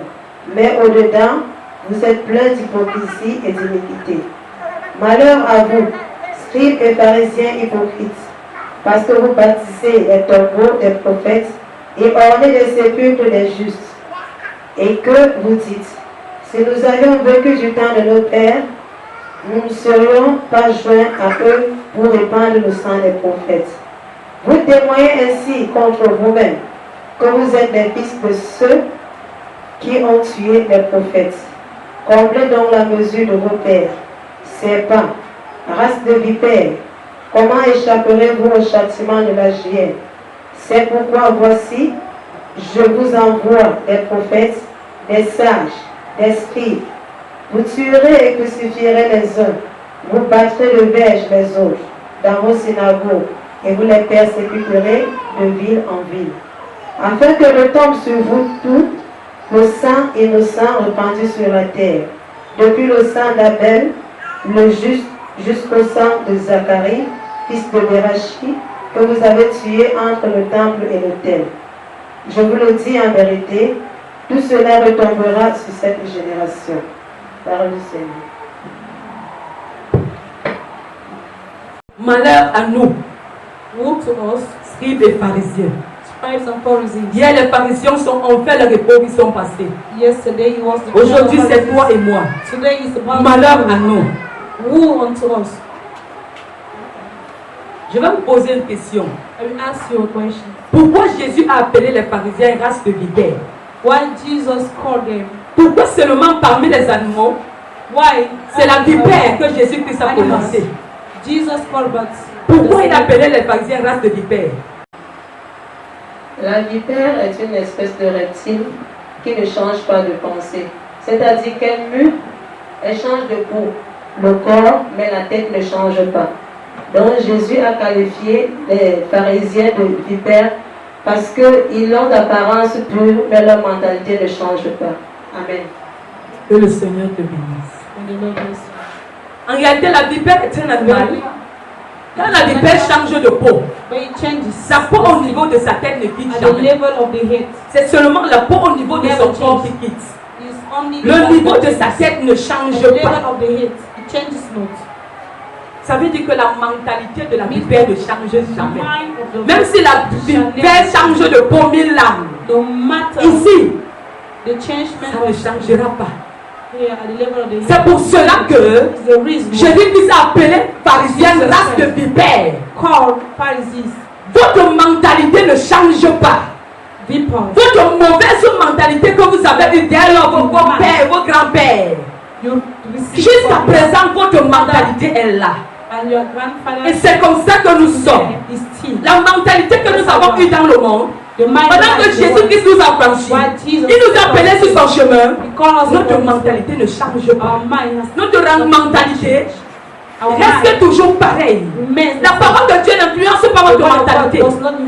mais au-dedans, vous êtes pleins d'hypocrisie et d'iniquité. Malheur à vous, scribes et pharisiens hypocrites, parce que vous bâtissez les tombeaux des prophètes et ornez les sépulcres des justes, et que vous dites, si nous avions vécu du temps de nos pères, nous ne serions pas joints à eux pour répandre le sang des prophètes. Vous témoignez ainsi contre vous-même que vous êtes les fils de ceux qui ont tué les prophètes. Comblez donc la mesure de vos pères. Serpents, race de vipères, comment échapperez-vous au châtiment de la géhenne? C'est pourquoi voici, je vous envoie des prophètes, des sages, des scribes. Vous tuerez et crucifierez les uns, vous battrez de verge les autres dans vos synagogues, et vous les persécuterez de ville en ville, afin que retombe sur vous tout le sang innocent répandu sur la terre, depuis le sang d'Abel, le juste, jusqu'au sang de Zacharie, fils de Bérachi, que vous avez tué entre le temple et l'autel. Je vous le dis en vérité, tout cela retombera sur cette génération. Parole du Seigneur. Malheur à nous, Woe to us, scribes et pharisiens. scribes and Pharisees. Hier, les pharisiens ont fait le repos, ils sont passés. Yesterday it was the Aujourd'hui, c'est toi et moi. Today is about Malheur à nous. Woe unto us. Je vais vous poser une question. I will ask you a question. Pourquoi Jésus a appelé les pharisiens race de vipères? Why Jesus called them? Pourquoi seulement parmi les animaux? Why? C'est la vipère que Jésus-Christ a prononcée. Jesus called, but Pourquoi il a appelé les pharisiens race de vipères? La vipère est une espèce de reptile qui ne change pas de pensée. C'est-à-dire qu'elle mue, elle change de peau, le corps, mais la tête ne change pas. Donc Jésus a qualifié les pharisiens de vipères parce qu'ils ont d'apparence pure, mais leur mentalité ne change pas. Amen. Que le Seigneur te bénisse. in the Lord bless En réalité, la vipère est un animal. Quand la vipère change de peau, you. But it changes. sa peau au niveau de sa tête ne quitte At the jamais. level of the head, C'est seulement la peau au niveau de son corps qui quitte. is only Le one niveau that de sa changes. tête ne At change the level pas. of the head, it changes not. Ça veut dire que la mentalité de la vipère ne change jamais. Mind of the Même si la vipère change de peau 1000 langues, no matter ici, the change ça ne changera pas. here at the level of the C'est pour cela que the reason Jésus dit appelé pharisienne race de vipère. called Pharisees Votre mentalité ne change pas. vipers. Votre mauvaise mentalité que vous avez eue derrière vos pères, vos grands-pères. You receive Jusqu'à from présent, votre mentalité est là. and your grandfather Et c'est comme ça que nous sommes. is still La mentalité que nous avons eue dans le monde, the mind pendant que of the Jésus-Christ nous a franchis, While Jesus il nous a appelés sur son chemin, because notre mentalité ne change pas. our mind has Notre mentalité our reste mind toujours pareille. remains La parole de Dieu n'influence pas votre mentalité.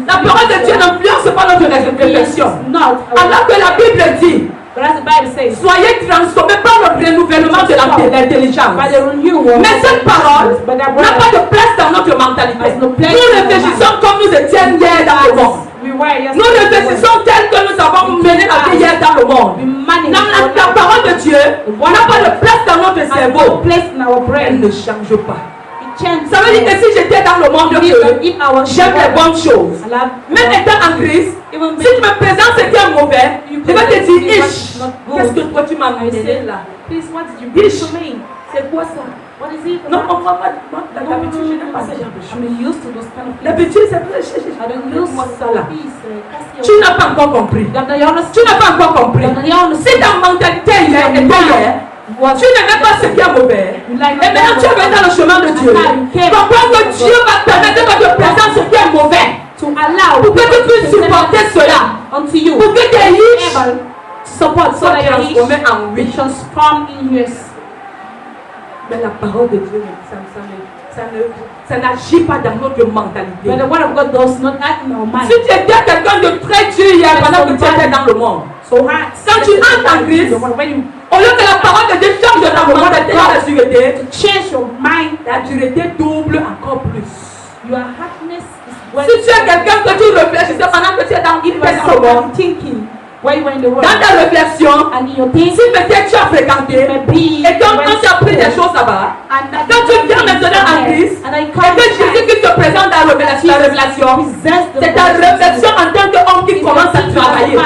La parole de Dieu n'influence pas notre réflexion. not Alors que la Bible dit, but as the Bible says soyez transformés par le renouvellement de l'intelligence. by the renewal Mais cette parole but that n'a pas de place dans notre mentalité. Has no place Nous in our réfléchissons comme nous étions hier dans le monde. we were yesterday. Nous réfléchissons tel que nous avons mené la vie hier dans le monde. We manage La parole de Dieu n'a pas de place dans notre has no cerveau. place in our Elle brain. ne change pas. It changes. Ça veut dire que si j'étais dans le monde de Dieu, j'aime les bonnes choses. Même étant en Christ, even si tu me présentes ce qui est mauvais, je vais te dire, Ish, not good. qu'est-ce que toi tu m'as I amené say, là? please, what did you bring Ish, to me? c'est quoi ça? What is it? Non, on va pas. Moi, No, no, d'habitude, je no, n'aime no, pas no. ce genre de choses. I'm used to those kind of things. D'habitude, c'est pas I don't use moi ça là. peace. Tu n'as pas encore compris. You understand? Tu n'as pas encore compris. Si ta mentalité hier était hier, tu n'aimais pas ce qui est mauvais. Et maintenant tu es venu dans le chemin de Dieu. Comprends que Dieu va te permettre de te présenter ce qui est mauvais. To allow Pour que tu puisses supporter cela. unto you Pour que tes riches able to support so soient that your transformés wish en riches. transform in yours. Mais la parole de Dieu, ça n'agit pas dans notre mentalité. But the word of God does not act in our mind. Si tu étais quelqu'un de très dur hier pendant que tu étais dans le monde, So hard. quand tu entres en Christ, When you au lieu que la parole de Dieu change de ta mentalité dans la dureté, change your mind, la dureté double encore plus. your happiness is when Si tu es quelqu'un que tu réfléchissais pendant que tu es dans you le are monde, someone thinking while you were in the world dans ta réflexion, and in your si thinking peut-être tu as fréquenté, maybe et quand tu as appris des choses là-bas, and that quand tu viens maintenant en Christ, and I et que Jésus-Christ te présente la révélation, c'est ta réflexion en tant qu'homme qui commence à travailler.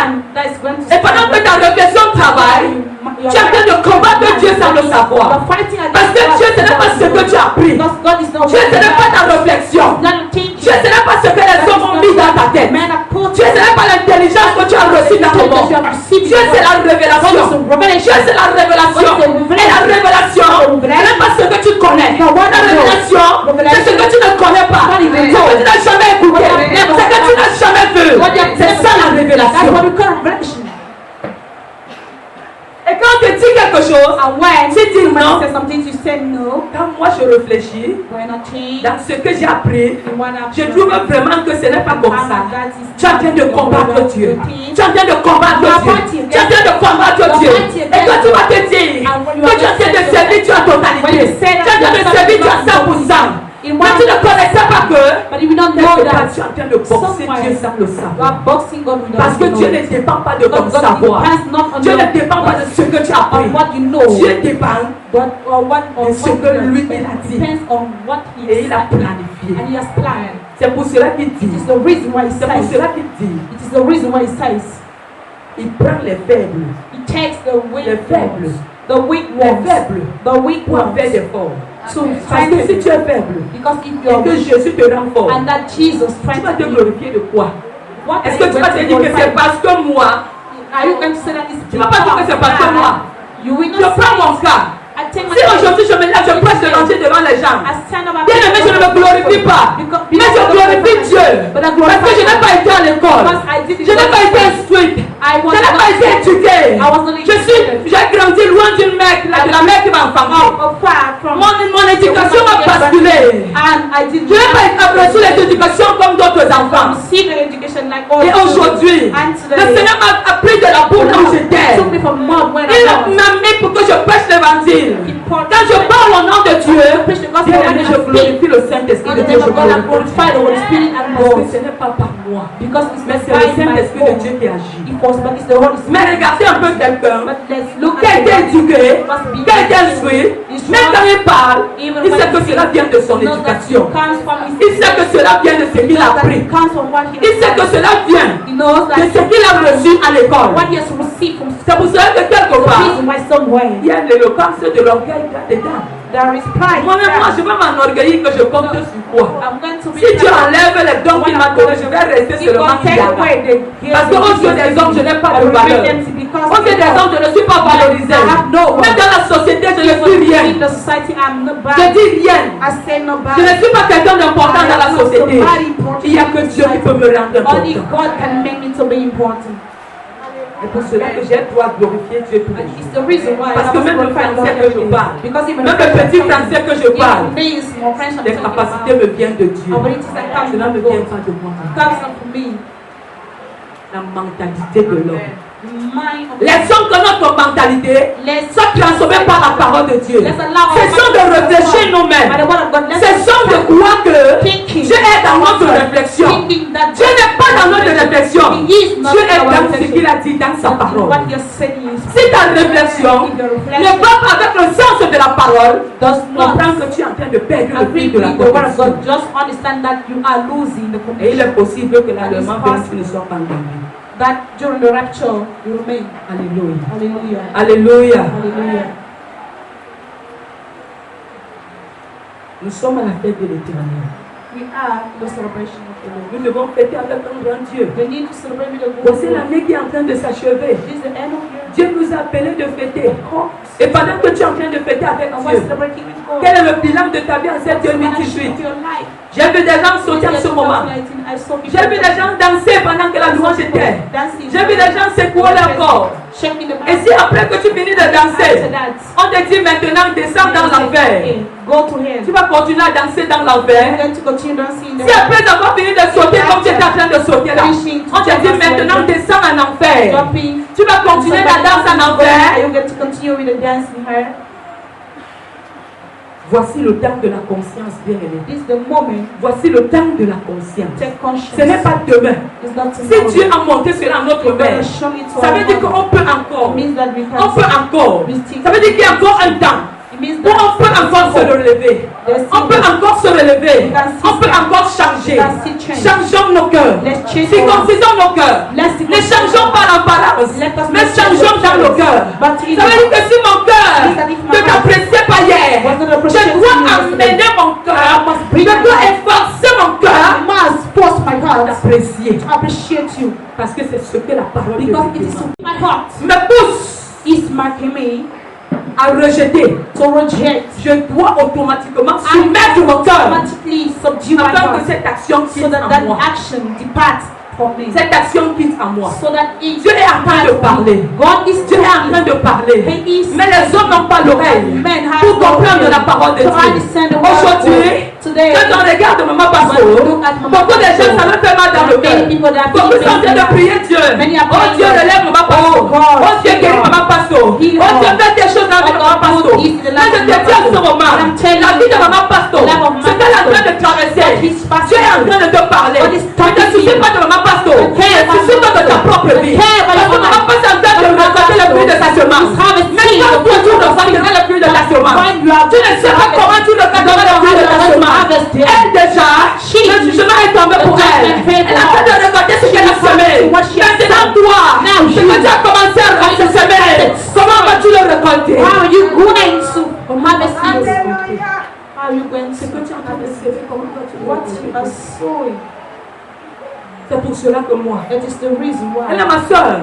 Et pendant que ta réflexion travaille, tu es en train de combattre Dieu sans le savoir. Parce que Dieu, ce n'est pas ce que tu as appris. Dieu, ce n'est pas ta réflexion. Dieu, ce n'est pas ce que les hommes ont mis dans ta tête. Dieu, ce n'est pas l'intelligence que tu as reçue dans le monde. Dieu, c'est la révélation. Dieu, c'est la révélation. Et la révélation, ce n'est pas ce que tu connais. La révélation, c'est ce que tu ne connais pas. Ce que tu n'as jamais écouté. Ce que tu n'as jamais vu. C'est ça la révélation. Et quand on te dit quelque chose, tu dis non. Quand moi je réfléchis dans ce que j'ai appris, je trouve vraiment que ce n'est pas comme ça. Tu es en train de combattre Dieu. Tu es en train de combattre Dieu. Tu es en train de combattre Dieu. Et quand tu vas te dire que tu es en train de servir Dieu à totalité, tu es en train de servir Dieu à 100%. Mais tu ne connaissais pas que tu es en train de boxer Dieu sans le savoir. Parce que Dieu ne dépend pas de ton savoir. Dieu ne dépend pas de ce que tu as appris. Dieu dépend de ce que lui il a dit. Et il a planifié. C'est pour cela qu'il dit. C'est pour cela qu'il dit. Il prend les faibles. Les faibles. Pour faire des forts. Parce que si tu es faible et que Jésus te rend fort, tu vas te glorifier de quoi? Est-ce que tu vas te dire que c'est parce que moi? Tu ne vas pas dire que c'est parce que moi. Je prends mon cas. Si aujourd'hui je me lève, je prêche l'évangile devant les gens, bien aimé, je ne me glorifie pas, mais je glorifie Dieu. Parce que je n'ai pas été à l'école, je n'ai pas été instruite, je n'ai pas été éduquée. J'ai grandi loin d'une mère, de la mère qui m'a enfanté. Mon éducation m'a basculé. Je n'ai pas reçu l'éducation comme d'autres enfants. Et aujourd'hui, le Seigneur m'a appris de la boue là où j'étais. Il m'a mis pour que je prêche l'évangile. Quand je parle au nom de Dieu, je glorifie le Saint-Esprit de Dieu. Parce que ce n'est pas par moi, mais c'est le Saint-Esprit de Dieu qui agit. Mais regardez un peu quelqu'un qui a été éduqué, qui a été instruit, même quand il parle, il sait que cela vient de son éducation. Il sait que cela vient de ce qu'il a appris. Il sait que cela vient de ce qu'il a reçu à l'école. C'est pour cela que quelque part, il y a l'éloquence de l'orgueil là-dedans. Moi-même, je vais m'enorgueillir que je compte sur quoi. Si Dieu enlève les dons qu'il m'a donnés, je vais rester seulement Yahweh. Parce qu'aux yeux des hommes, je n'ai pas de valeur. Aux yeux des hommes, je ne suis pas valorisé. Même dans la société, je ne suis rien. Je dis rien. Je ne suis pas quelqu'un d'important dans la société. Il n'y a que Dieu qui peut me rendre important. Et pour cela que j'ai le droit de glorifier Dieu tous les jours. Parce que même le français que je parle, même le petit français que je parle, les capacités me viennent de Dieu. Cela ne vient pas de moi. La mentalité de l'homme. Laissons que notre mentalité soit transformée par la parole de Dieu. Cessons de réfléchir nous-mêmes. Cessons de croire que Dieu est dans notre réflexion. Dieu n'est pas dans notre réflexion. Dieu est dans ce qu'il a dit dans sa parole. Si ta réflexion ne va pas avec le sens de la parole, comprends que tu es en train de perdre le fil de la conviction. Et il est possible que l'allemand ne soit pas entendu. That during the rapture you remain. Alléluia. Hallelujah. Alléluia. Hallelujah. Nous sommes à la fête de l'Éternel. We are the celebration of the Lord. Nous devons fêter avec un grand Dieu. We need to celebrate with a good Voici l'année qui est en train de s'achever. This is the end of year. Dieu nous a appelés de fêter. Et pendant que tu es en train de fêter avec And Dieu, we're celebrating with God. quel est le bilan de ta vie en cette 2018? J'ai vu des gens sauter en ce moment. J'ai vu des gens danser pendant que la louange était. J'ai vu des gens secouer leur corps. Et si après que tu finis de danser, on te dit maintenant descends dans l'enfer, tu vas continuer à danser dans l'enfer. Si après avoir fini de sauter comme tu étais en train de sauter là, on te dit maintenant descends en enfer, tu vas continuer la danse en enfer. Voici le temps de la conscience, bien-aimé. Voici le temps de la conscience. Ce n'est pas demain. Si Dieu a monté cela à notre mère, ça veut dire qu'on peut encore. On peut encore. Ça veut dire qu'il y a encore un temps. Où on peut encore se relever. On peut encore se relever. On peut encore changer. Changeons nos cœurs. Circoncisons nos cœurs. Ne changeons pas l'apparence, mais changeons dans nos cœurs. Ça veut dire que si mon cœur ne t'appréciait pas hier, je dois amener mon cœur. Je dois efforcer mon cœur d'apprécier. Parce que c'est ce que la parole de Dieu me pousse à rejeter. Je dois automatiquement soumettre mon cœur afin que cette action quitte en moi. Cette action quitte en moi. Dieu est en train de parler. Dieu est en train de parler. Mais les hommes n'ont pas l'oreille pour comprendre la parole de Dieu. Aujourd'hui, quand on regarde Maman Passo, beaucoup de gens, ça me fait mal dans le cœur. Beaucoup sont en train de prier Dieu. Oh Dieu, relève Maman Passo. Oh Dieu, guéris Maman Passo. Oh Dieu, fais des choses dans Maman Passo. Mais je te dis en ce moment, la vie de Maman Passo, ce qu'elle est en train de traverser, Dieu est en train de te parler. Ne te soucie pas de Maman Passo. Tu souffres de ta propre vie. Parce que Maman Passo est en train de récolter le fruit de sa semence. Mais quand toi, tu récolteras le fruit de ta semence, tu ne sais pas comment tu récolteras le fruit de ta semence. Elle déjà, le jugement est tombé pour elle. Elle est en train de récolter ce qu'elle a semé. Maintenant toi, ce que tu as commencé à semer, comment vas-tu le récolter? How are you going to harvest it? How are you going Ce que tu es en train de semer, comment vas-tu le what you are récolter? sowing? C'est pour cela que moi, It is the reason why. elle est ma soeur.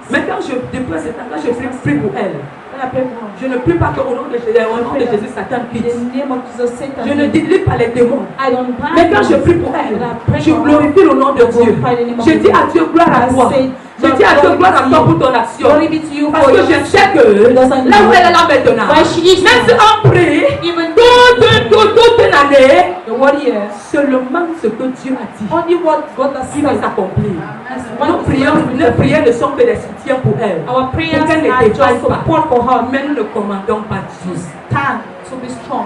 Mais quand je dépose ce temps, quand je prie pour elle, je ne prie pas qu'au nom de Jésus, Satan quitte. Je ne délie pas les démons. Mais quand je prie pour elle, je glorifie le nom de Dieu. Je dis à Dieu gloire à toi. Je dis à Dieu gloire à toi pour ton action. Parce que je sais que là où elle est là maintenant, même si on prie toute une année, seulement ce que Dieu a dit, il va s'accomplir. Nos prières ne sont que des soutiens pour elle. Our Pour prayers qu'elle ne are défaille just pas. support for her. Mais nous ne commandons pas Dieu. Stand to be strong.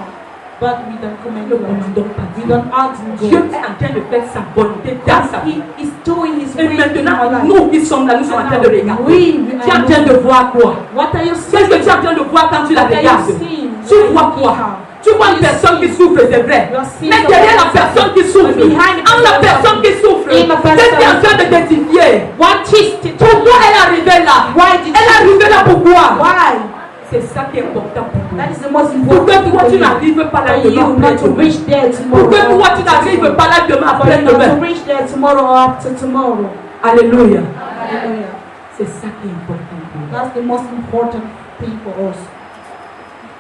But we don't Ne commend le God. commandons pas. We don't ask Dieu God. est en train de faire sa volonté dans sa vie. He is doing His Et will in our maintenant, life. nous qui sommes là, nous sommes en train de regarder. We Tu es en train de voir quoi? What are you Qu'est-ce que seeing? tu es en train de voir quand tu la What are you regardes? seeing? Tu vois quoi? Tu vois une personne qui souffre, c'est vrai. Mais derrière la personne qui souffre, en la personne qui souffre, qu'est-ce qui est en train de t'édifier? What is it? Pourquoi elle est arrivée là? Why did Elle est arrivée là pourquoi? Why? C'est ça qui est important pour toi. That is the most Pourquoi important thing toi for tu you. n'arrives pas là For you demain not to après-demain? reach there tomorrow. Pourquoi or toi tu after n'arrives tomorrow. pas là demain For you not to après-demain? reach there tomorrow or after tomorrow. Alléluia. Hallelujah. C'est ça qui est important pour toi. That's the most important thing for us.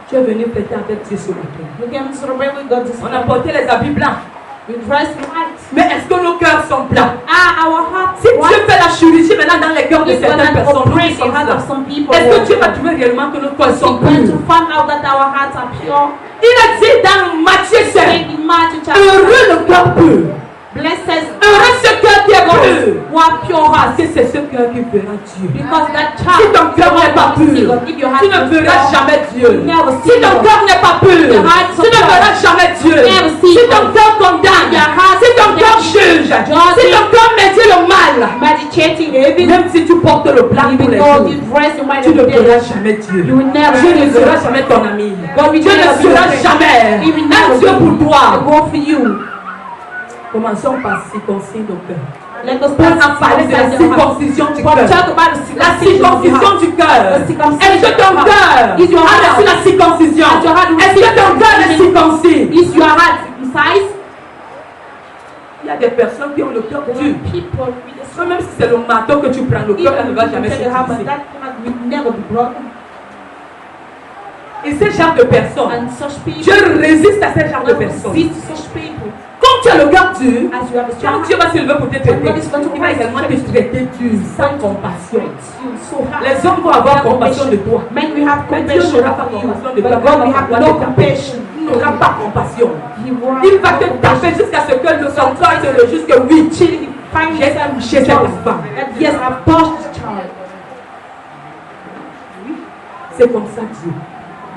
Tu es venu fêter avec Dieu ce matin. We came to celebrate with God this On a morning. porté les habits blancs. We dressed white. Mais est-ce que nos cœurs sont blancs? Our hearts Si Dieu white. fait la chirurgie maintenant dans les cœurs de He's certaines gonna personnes, nous operate qui the sommes heart là, of some people. est-ce que Dieu va trouver réellement que nos cœurs We're sont going purs? to find out that our hearts are pure. Il a dit dans Matthieu 7, In Matthew chapter heureux le cœur pur, blessed heureux ce cœur qui est pur. who are pure hearts. Parce que c'est ce cœur qui verra Dieu. Because that Si child, ton cœur n'est pas pur, if your heart tu ne is verras pure, jamais Dieu. never Si see ton God. cœur n'est pas pur, Your heart is tu ne pure. verras jamais Dieu. Never see Si ton God. cœur condamne, Your heart si ton is cœur condemned. juge, Judging. si ton cœur médit le mal, meditating evil, même si tu portes le blanc tous even les though jours, you dress in white tu ne every verras day, jamais Dieu. you will never Dieu ne see sera God. jamais ton ami. God will Dieu ne never be sera your friend. jamais He will un never Dieu pour be toi. a God for you. Commençons par circoncire nos cœurs. Let us Paul a parlé de la circumcise your heart. circoncision du But cœur. talk about the La circumcision of your circoncision heart. du cœur. The circumcision Est-ce que ton of your cœur heart. Is your a heart reçu la circoncision? Has your heart Est-ce que ton cœur est circoncis? Is your heart circumcised? Il y a des personnes qui ont le cœur There dur. are people with a Même si c'est le marteau que tu prends, le cœur là ne va jamais take a hammer, circonciser. that heart will never be broken. Et ces genres de personnes, And such people, Dieu résiste à ces genres de God personnes. resists such people. Comme tu as le cœur dur, As you have a quand strong Dieu va se lever pour te God traiter, is going to il va également te traiter dur, sans compassion. you so hard. Les hommes vont avoir compassion de toi. Men will have Mais Dieu compassion n'aura pas for you, compassion de but toi. God will have no compassion. Il n'aura pas compassion. He will Il va te taper jusqu'à ce que le son cœur se le jusque oui. till he finds J'ai touché cette femme. that yes, I've touched this child. C'est comme ça Dieu.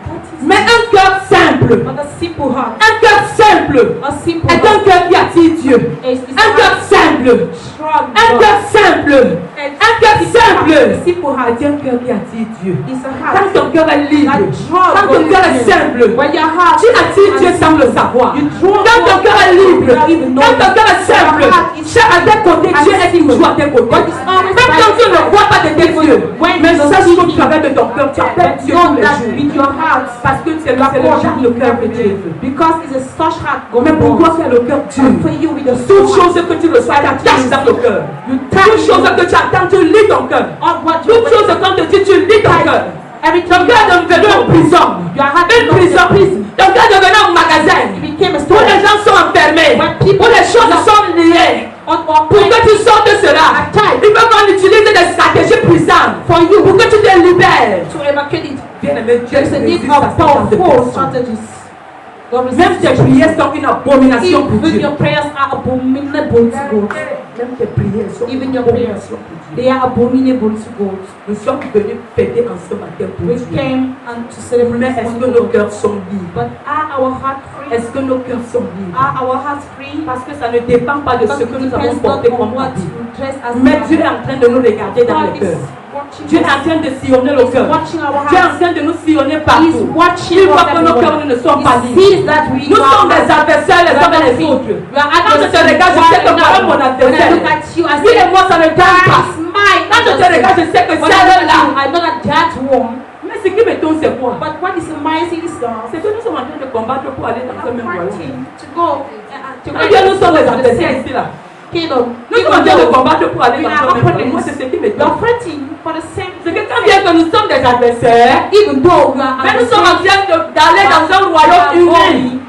That is Mais un cœur simple, but a simple heart. un cœur simple A simple est un heart cœur qui attire Dieu. is Un cœur simple, strong. un cœur simple, un cœur simple simple heart est un cœur qui attire Dieu. is a Quand heart ton cœur est libre, that draws quand ton God cœur in. est simple, When your heart tu attires Dieu sans le savoir. You draw Quand ton God cœur est libre, without even quand ton knowing. cœur est simple, Your heart is c'est à tes côtés, Dieu est toujours à tes côtés. God is always Même quand tu ne vois pas de tes yeux, When mais you don't sache see que him, tu avais de ton cœur, tu appelles but Dieu know tous les that jours. with your heart, Parce que c'est le genre de cœur que Dieu veut. because it's a such heart God Mais pour toi, wants. tu as le cœur dur. And for you with a Toute soul chose que tu reçois, tu attaches dans le cœur. Toute chose que tu attends, tu lis ton cœur. on what you Toute chose quand tu dis, tu lis ton cœur. every Ton time cœur est devenu en prison. your heart Une prison. Ton cœur est devenu un magasin. it became a Où store les gens sont enfermés. Où les choses sont liées. Pour que tu sortes de cela, il faut qu'on utilise des stratégies puissantes pour que tu te libères. to evacuate it. Bien-aimé, Dieu There's a need résiste à of ce genre de powerful personnes. strategies. God Même tes resists. prières sont une abomination pour Even Dieu. your prayers are abominable to God. Même tes prières sont une Even your prayers, abomination pour Dieu. they are abominable to God. Nous sommes venus fêter en ce matin pour We Dieu. came and to celebrate Mais this est-ce que morning. nos cœurs sont libres? But are our hearts free? Est-ce que nos cœurs sont libres? Are our hearts free? Parce que ça ne dépend pas de ce que Because it nous avons depends porté not on comme what habit. we dress as Mais a Dieu est en train de nous regarder dans God le is cœur. watching Dieu est us. en train de sillonner le cœur. Watching our Dieu est en hearts. train de nous sillonner He's partout. watching Il us voit que nos everywhere. cœurs ne sont pas He libres. sees that we Nous are sommes des adversaires les uns et les autres. Quand je te regarde, je sais que voilà mon When I adversaire. look at you, I Lui say, et moi, ça ne gagne pas. that is mine. Quand je te regarde, je sais que When I c'est look at là. you, I know that that one. Mais ce qui m'étonne, c'est quoi? But what is amazing is that C'est que nous sommes en train de combattre pour aller dans ce we même are royaume. fighting to go to Combien nous sommes les to the adversaires same ici là? kingdom. Nous sommes en train de combattre pour aller We dans are ce même royaume. Moi, opponents. c'est ce qui We m'étonne. are fighting for the same C'est que quand bien que nous sommes des adversaires, even though we are mais nous sommes en train d'aller dans un royaume uni,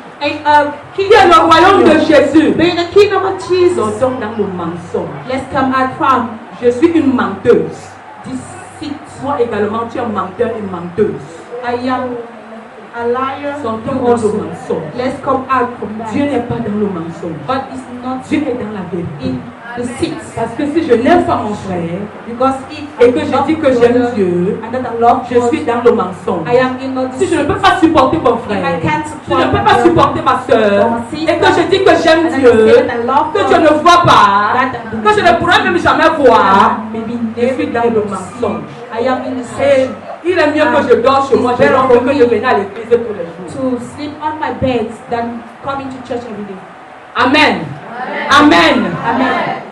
qui est le royaume de Jésus. Be in the kingdom of Jesus. Nous sommes dans le mensonge. Let's come out from Je suis une menteuse. deceit. Moi également, tu es un menteur et menteuse. I am a liar. Sortons You dans le also. mensonge. Let's come out from that. Dieu n'est pas dans le mensonge. But it's not Dieu est dans la vérité. in to sit. Parce que si je n'aime pas mon frère Because if et que je dis que j'aime Dieu, and that I love je God, suis dans le mensonge. I am in the Si je ne peux pas supporter mon frère, I can't si je ne peux pas support supporter ma soeur, et que je dis que j'aime and I Dieu, say that I love que God, je ne vois pas, that que je ne pourrai même jamais voir, maybe je suis dans le mensonge. I am in the Et search il est mieux que je dors chez moi, je dors que de venir à l'église tous les jours. to sleep on my bed than coming to church every day. Amen. Amen. Amen.